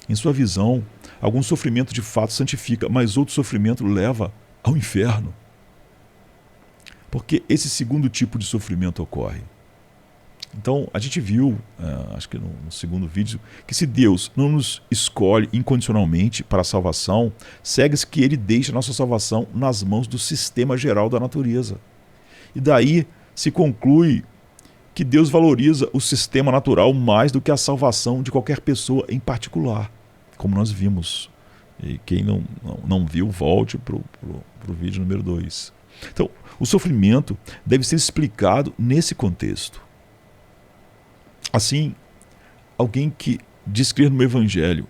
Em sua visão, algum sofrimento de fato santifica, mas outro sofrimento leva ao inferno. Porque esse segundo tipo de sofrimento ocorre. Então, a gente viu, acho que no segundo vídeo, que se Deus não nos escolhe incondicionalmente para a salvação, segue-se que Ele deixa a nossa salvação nas mãos do sistema geral da natureza. E daí se conclui que Deus valoriza o sistema natural mais do que a salvação de qualquer pessoa em particular, como nós vimos. E quem não viu, volte para o vídeo número 2. Então, o sofrimento deve ser explicado nesse contexto. Assim, alguém que diz crer no Evangelho,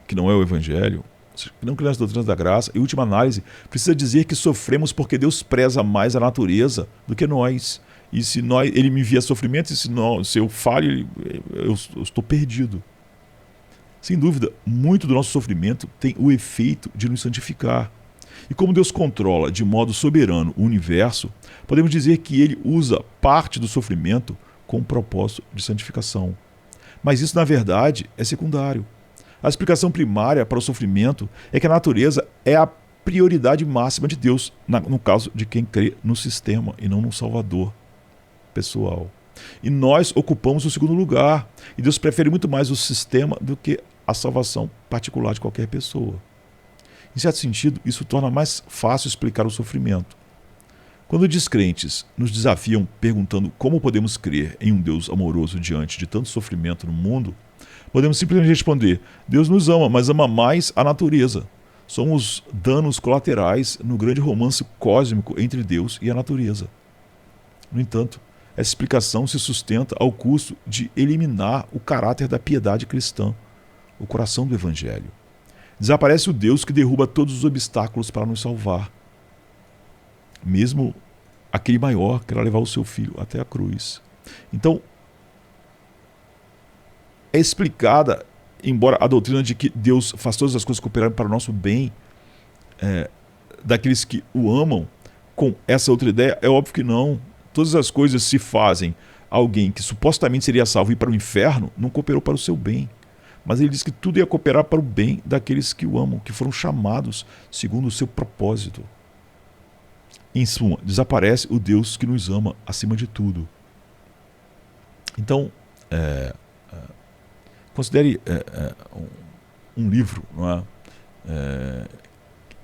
que não é o Evangelho, que não crê nas doutrinas da graça, em última análise, precisa dizer que sofremos porque Deus preza mais a natureza do que nós. E se Ele me envia sofrimento, e se eu falho, eu estou perdido. Sem dúvida, muito do nosso sofrimento tem o efeito de nos santificar. E como Deus controla de modo soberano o universo, podemos dizer que Ele usa parte do sofrimento com o propósito de santificação. Mas isso, na verdade, é secundário. A explicação primária para o sofrimento é que a natureza é a prioridade máxima de Deus, no caso de quem crê no sistema e não no Salvador pessoal. E nós ocupamos o segundo lugar. E Deus prefere muito mais o sistema do que a salvação particular de qualquer pessoa. Em certo sentido, isso torna mais fácil explicar o sofrimento. Quando descrentes nos desafiam perguntando como podemos crer em um Deus amoroso diante de tanto sofrimento no mundo, podemos simplesmente responder: Deus nos ama, mas ama mais a natureza. Somos danos colaterais no grande romance cósmico entre Deus e a natureza. No entanto, essa explicação se sustenta ao custo de eliminar o caráter da piedade cristã, o coração do Evangelho. Desaparece o Deus que derruba todos os obstáculos para nos salvar. Mesmo aquele maior que era levar o seu filho até a cruz. Então, é explicada, embora a doutrina de que Deus faz todas as coisas cooperarem para o nosso bem, daqueles que o amam, com essa outra ideia, é óbvio que não. Todas as coisas se fazem alguém que supostamente seria salvo e ir para o inferno, não cooperou para o seu bem. Mas ele diz que tudo ia cooperar para o bem daqueles que o amam, que foram chamados segundo o seu propósito. Em suma, desaparece o Deus que nos ama acima de tudo. Então, considere um livro, não é?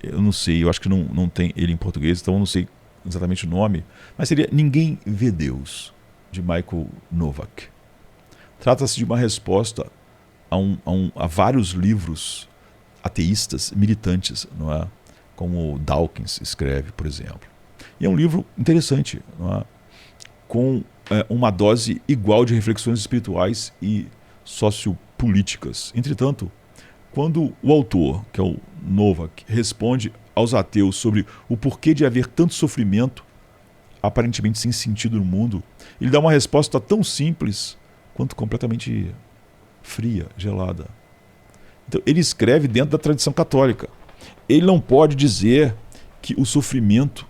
Eu não sei, eu acho que não tem ele em português, então eu não sei exatamente o nome, mas seria Ninguém Vê Deus, de Michael Novak. Trata-se de uma resposta a vários livros ateístas militantes, não é? Como Dawkins escreve, por exemplo. E é um livro interessante, não é? Com uma dose igual de reflexões espirituais e sociopolíticas. Entretanto, quando o autor, que é o Novak, responde aos ateus sobre o porquê de haver tanto sofrimento, aparentemente sem sentido no mundo, ele dá uma resposta tão simples quanto completamente fria, gelada. Então, ele escreve dentro da tradição católica. Ele não pode dizer que o sofrimento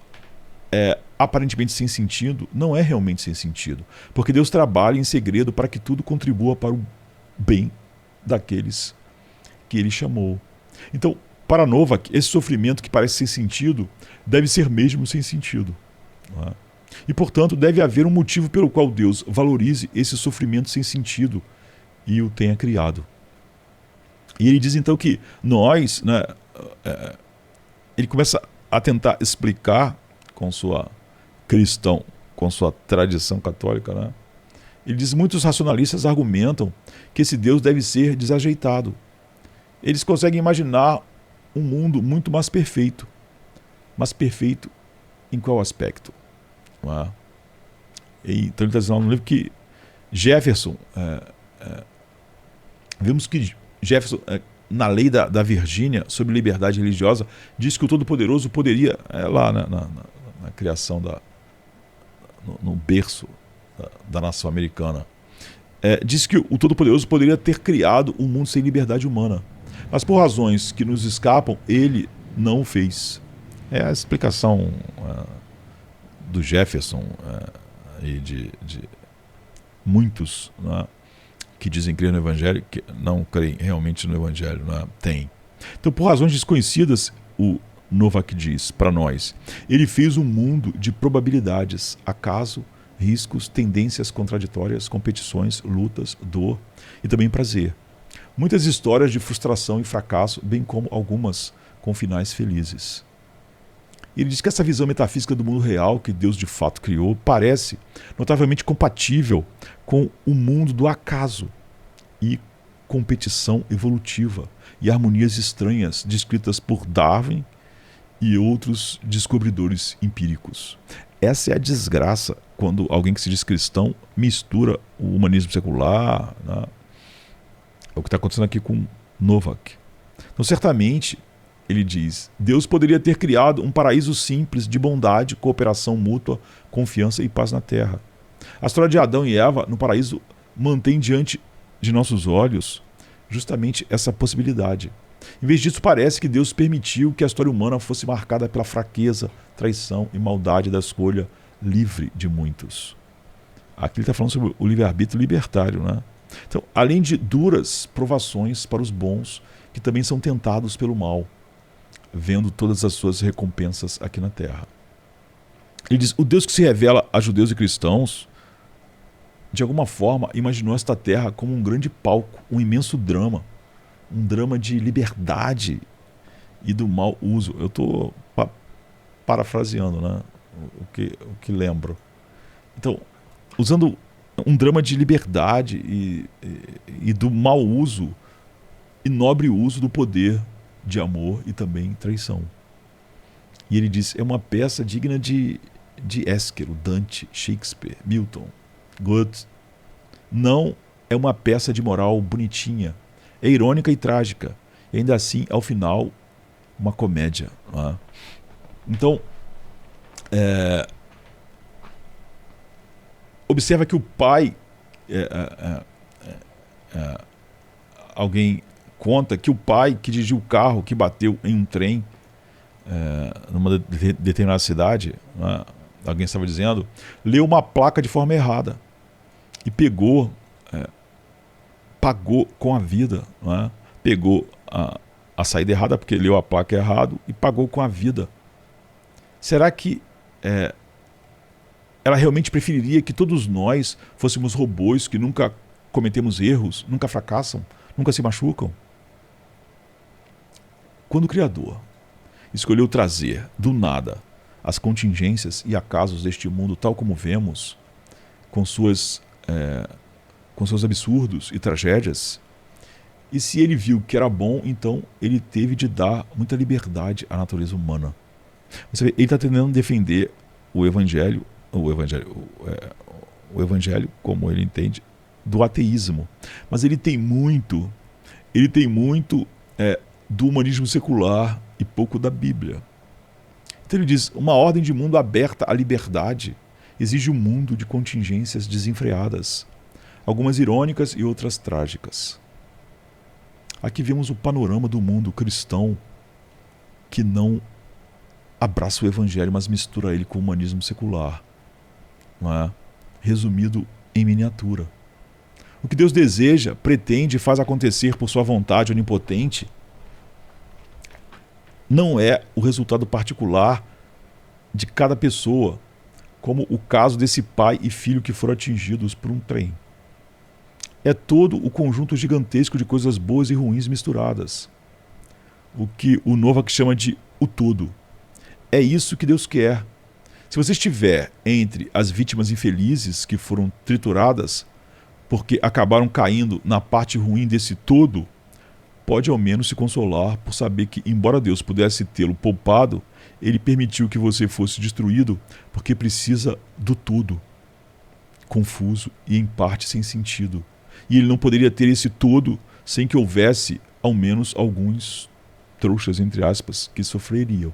é aparentemente sem sentido, não é realmente sem sentido, porque Deus trabalha em segredo para que tudo contribua para o bem daqueles que Ele chamou. Então, para Novak, esse sofrimento que parece sem sentido deve ser mesmo sem sentido, não é? E, portanto, deve haver um motivo pelo qual Deus valorize esse sofrimento sem sentido e o tenha criado. E ele diz então que nós, né, ele começa a tentar explicar com sua tradição católica, né? Ele diz que muitos racionalistas argumentam que esse Deus deve ser desajeitado. Eles conseguem imaginar um mundo muito mais perfeito. Mas perfeito em qual aspecto? Não é? Então ele está dizendo no livro que Jefferson, vemos que Jefferson, na lei da Virgínia sobre liberdade religiosa, diz que o Todo-Poderoso poderia, lá na criação, no berço da nação americana, diz que o Todo-Poderoso poderia ter criado um mundo sem liberdade humana. Mas por razões que nos escapam, ele não o fez. É a explicação do Jefferson e de muitos, né, que dizem crer no Evangelho, que não creem realmente no Evangelho, né, tem. Então, por razões desconhecidas, o Novak diz para nós. Ele fez um mundo de probabilidades, acaso, riscos, tendências contraditórias, competições, lutas, dor e também prazer. Muitas histórias de frustração e fracasso, bem como algumas com finais felizes. Ele diz que essa visão metafísica do mundo real que Deus de fato criou parece notavelmente compatível com o mundo do acaso e competição evolutiva e harmonias estranhas descritas por Darwin e outros descobridores empíricos. Essa é a desgraça quando alguém que se diz cristão mistura o humanismo secular, né? É o que está acontecendo aqui com Novak. Então, certamente, ele diz, Deus poderia ter criado um paraíso simples de bondade, cooperação mútua, confiança e paz na terra. A história de Adão e Eva no paraíso mantém diante de nossos olhos justamente essa possibilidade. Em vez disso, parece que Deus permitiu que a história humana fosse marcada pela fraqueza, traição e maldade da escolha livre de muitos. Aqui ele está falando sobre o livre-arbítrio libertário, né? Então, além de duras provações para os bons, que também são tentados pelo mal, vendo todas as suas recompensas aqui na terra. Ele diz, o Deus que se revela a judeus e cristãos, de alguma forma, imaginou esta terra como um grande palco, um imenso drama, um drama de liberdade e do mau uso. Eu estou parafraseando, né? o que lembro. Então, usando um drama de liberdade e do mau uso e nobre uso do poder de amor e também traição. E ele diz, é uma peça digna de Ésquilo, Dante, Shakespeare, Milton, Goethe. Não é uma peça de moral bonitinha, é irônica e trágica, e ainda assim, ao final, uma comédia. Não é? Então, observa que o pai, alguém conta que o pai que dirigiu o carro que bateu em um trem numa determinada cidade, né, alguém estava dizendo, leu uma placa de forma errada e pagou com a vida, né, pegou a saída errada porque leu a placa errado e pagou com a vida. Será que ela realmente preferiria que todos nós fôssemos robôs que nunca cometemos erros, nunca fracassam, nunca se machucam? Quando o Criador escolheu trazer, do nada, as contingências e acasos deste mundo tal como vemos, com seus absurdos e tragédias, e se ele viu que era bom, então ele teve de dar muita liberdade à natureza humana. Você vê, ele está tentando defender o evangelho, como ele entende, do ateísmo. Mas ele tem muito do humanismo secular e pouco da Bíblia. Então ele diz, uma ordem de mundo aberta à liberdade exige um mundo de contingências desenfreadas, algumas irônicas e outras trágicas. Aqui vemos o panorama do mundo cristão que não abraça o evangelho, mas mistura ele com o humanismo secular. Não é? Resumido em miniatura. O que Deus deseja, pretende e faz acontecer por sua vontade onipotente não é o resultado particular de cada pessoa, como o caso desse pai e filho que foram atingidos por um trem. É todo o conjunto gigantesco de coisas boas e ruins misturadas. O que o Novak chama de o todo. É isso que Deus quer. Se você estiver entre as vítimas infelizes que foram trituradas porque acabaram caindo na parte ruim desse todo, pode ao menos se consolar por saber que, embora Deus pudesse tê-lo poupado, ele permitiu que você fosse destruído porque precisa do todo, confuso e em parte sem sentido. E ele não poderia ter esse todo sem que houvesse ao menos alguns trouxas, entre aspas, que sofreriam,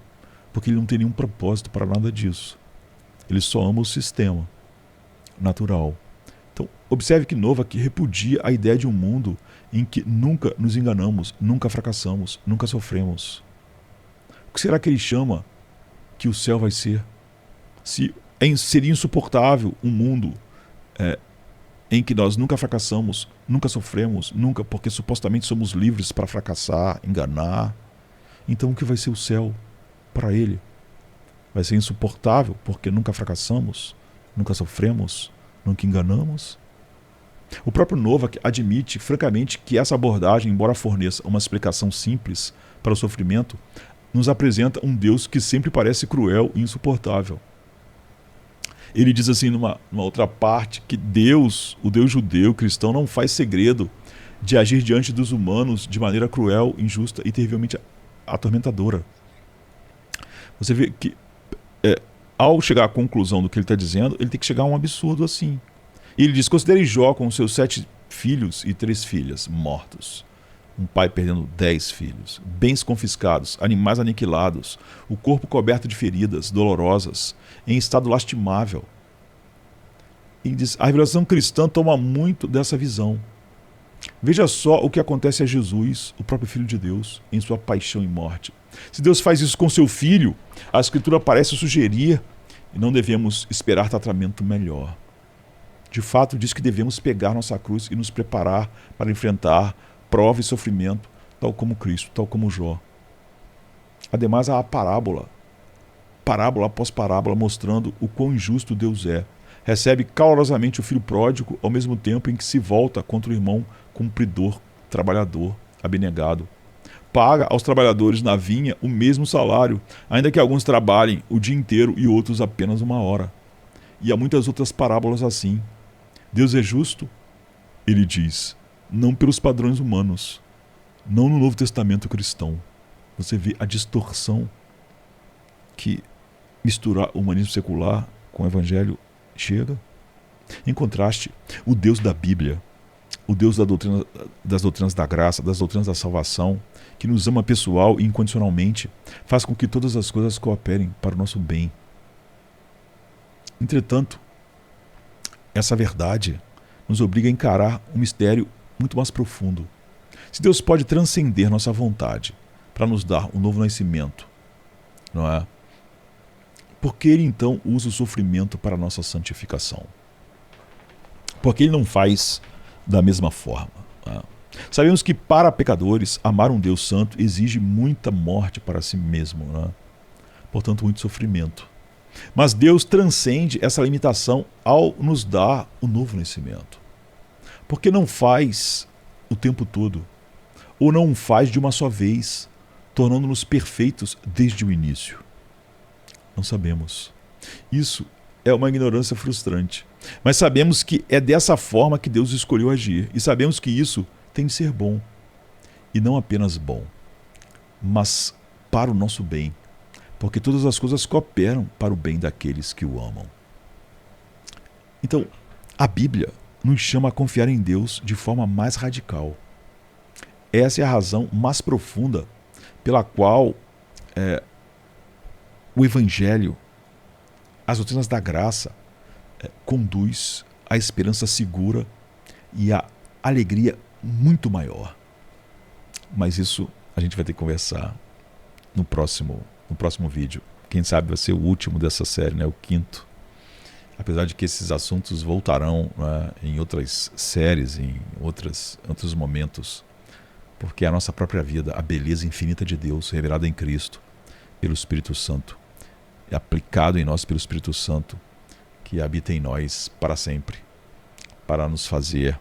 porque ele não tem nenhum propósito para nada disso. Ele só ama o sistema natural. Então, observe que Novak repudia a ideia de um mundo em que nunca nos enganamos, nunca fracassamos, nunca sofremos. O que será que ele chama que o céu vai ser? Seria insuportável um mundo em que nós nunca fracassamos, nunca sofremos, nunca, porque supostamente somos livres para fracassar, enganar. Então o que vai ser o céu? para Ele. Vai ser insuportável porque nunca fracassamos, nunca sofremos, nunca enganamos. O próprio Novak admite francamente que essa abordagem, embora forneça uma explicação simples para o sofrimento, nos apresenta um Deus que sempre parece cruel e insuportável. Ele diz assim numa outra parte que Deus, o Deus judeu, cristão, não faz segredo de agir diante dos humanos de maneira cruel, injusta e terrivelmente atormentadora. Você vê que ao chegar à conclusão do que ele está dizendo, ele tem que chegar a um absurdo assim. E ele diz: considere Jó com seus 7 filhos e 3 filhas mortos. Um pai perdendo 10 filhos, bens confiscados, animais aniquilados, o corpo coberto de feridas dolorosas, em estado lastimável. E diz: a revelação cristã toma muito dessa visão. Veja só o que acontece a Jesus, o próprio Filho de Deus, em sua paixão e morte. Se Deus faz isso com seu Filho, a Escritura parece sugerir e não devemos esperar tratamento melhor. De fato, diz que devemos pegar nossa cruz e nos preparar para enfrentar prova e sofrimento, tal como Cristo, tal como Jó. Ademais, há a parábola após parábola, mostrando o quão injusto Deus é. Recebe calorosamente o filho pródigo ao mesmo tempo em que se volta contra o irmão cumpridor, trabalhador, abnegado. Paga aos trabalhadores na vinha o mesmo salário, ainda que alguns trabalhem o dia inteiro e outros apenas 1 hora. E há muitas outras parábolas assim. Deus é justo? Ele diz, não pelos padrões humanos, não no Novo Testamento cristão. Você vê a distorção que misturar o humanismo secular com o evangelho chega. Em contraste, o Deus da Bíblia, o Deus das doutrinas da graça, das doutrinas da salvação, que nos ama pessoal e incondicionalmente, faz com que todas as coisas cooperem para o nosso bem. Entretanto, essa verdade nos obriga a encarar um mistério muito mais profundo. Se Deus pode transcender nossa vontade para nos dar um novo nascimento, não é? Por que Ele então usa o sofrimento para a nossa santificação? Porque Ele não faz da mesma forma. Não é? Sabemos que para pecadores, amar um Deus santo exige muita morte para si mesmo, não é? Portanto, muito sofrimento. Mas Deus transcende essa limitação ao nos dar o novo nascimento. Porque não faz o tempo todo, ou não faz de uma só vez, tornando-nos perfeitos desde o início. Não sabemos. Isso é uma ignorância frustrante. Mas sabemos que é dessa forma que Deus escolheu agir. E sabemos que isso tem de ser bom. E não apenas bom, mas para o nosso bem. Porque todas as coisas cooperam para o bem daqueles que o amam. Então, a Bíblia nos chama a confiar em Deus de forma mais radical. Essa é a razão mais profunda pela qual o Evangelho, as doutrinas da graça, conduz à esperança segura e à alegria muito maior. Mas isso a gente vai ter que conversar no próximo vídeo. Quem sabe vai ser o último dessa série, né? O 5º. Apesar de que esses assuntos voltarão, né, em outras séries, em outros momentos, porque é a nossa própria vida, a beleza infinita de Deus revelada em Cristo pelo Espírito Santo, é aplicado em nós pelo Espírito Santo, que habita em nós para sempre, para nos fazer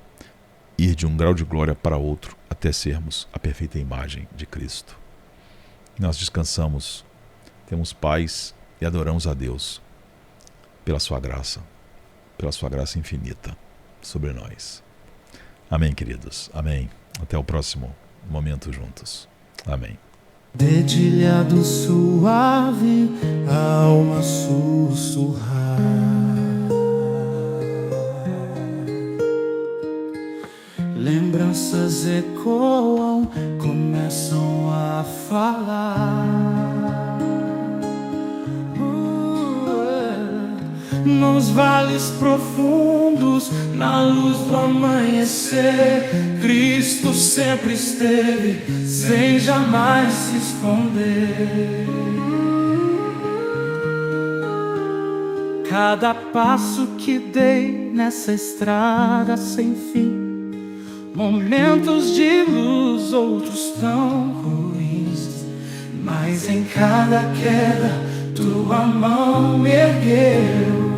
ir de um grau de glória para outro até sermos a perfeita imagem de Cristo. Nós descansamos, temos paz e adoramos a Deus pela sua graça infinita sobre nós. Amém, queridos. Amém. Até o próximo momento juntos. Amém. Dedilhado suave, a alma sussurrar. Lembranças ecoam, começam a falar. Nos vales profundos, na luz do amanhecer, Cristo sempre esteve, sem jamais se esconder. Cada passo que dei nessa estrada sem fim, momentos de luz, outros tão ruins, mas em cada queda tua mão me ergueu.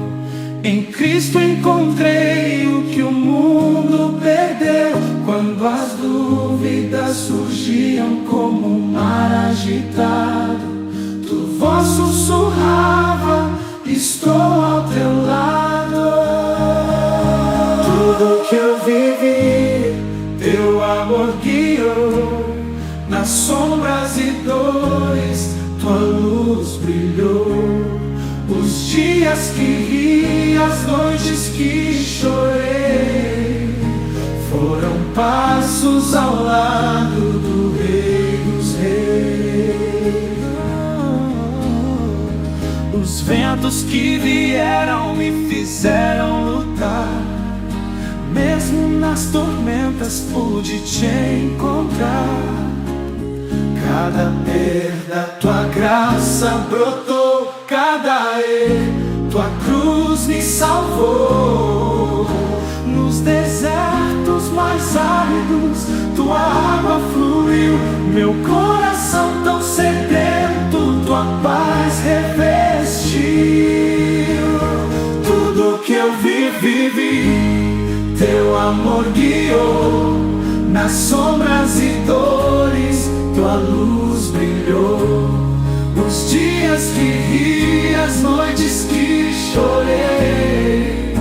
Em Cristo encontrei o que o mundo perdeu. Quando as dúvidas surgiam como um mar agitado, tua voz sussurrava: estou ao teu lado. Tudo que eu vivi, teu amor guiou. Nas sombras e dores, tua luz brilhou. Os dias que ri, as noites que chorei, foram passos ao lado do Rei dos Reis. Os ventos que vieram me fizeram lutar. Mesmo nas tormentas pude te encontrar. Cada perda, tua graça brotou. Cada erro, tua cruz me salvou. Nos desertos mais áridos, tua água fluiu. Meu coração tão sedento, tua paz revestiu. Tudo que eu vivi, teu amor guiou. Nas sombras e dores, tua luz brilhou. Os dias que ri, as noites que chorei,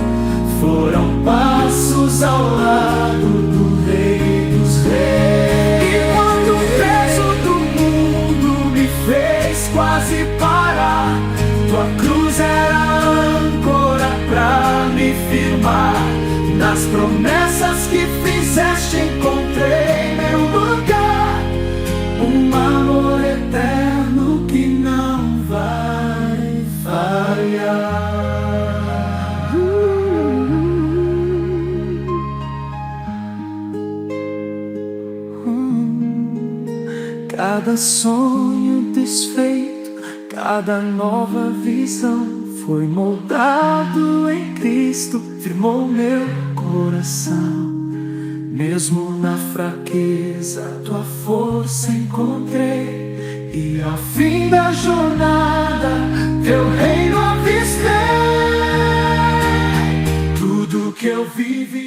foram passos ao lado do Rei dos Reis. E quando o peso do mundo me fez quase parar, tua cruz era a âncora pra me firmar. Nas promessas que fizeste encontrei meu lugar. Um amor eterno que não vai falhar. Cada sonho desfeito, cada nova visão foi moldado em Cristo, firmou meu coração. Mesmo na fraqueza, tua força encontrei, e ao fim da jornada, teu reino avistei. Tudo que eu vivi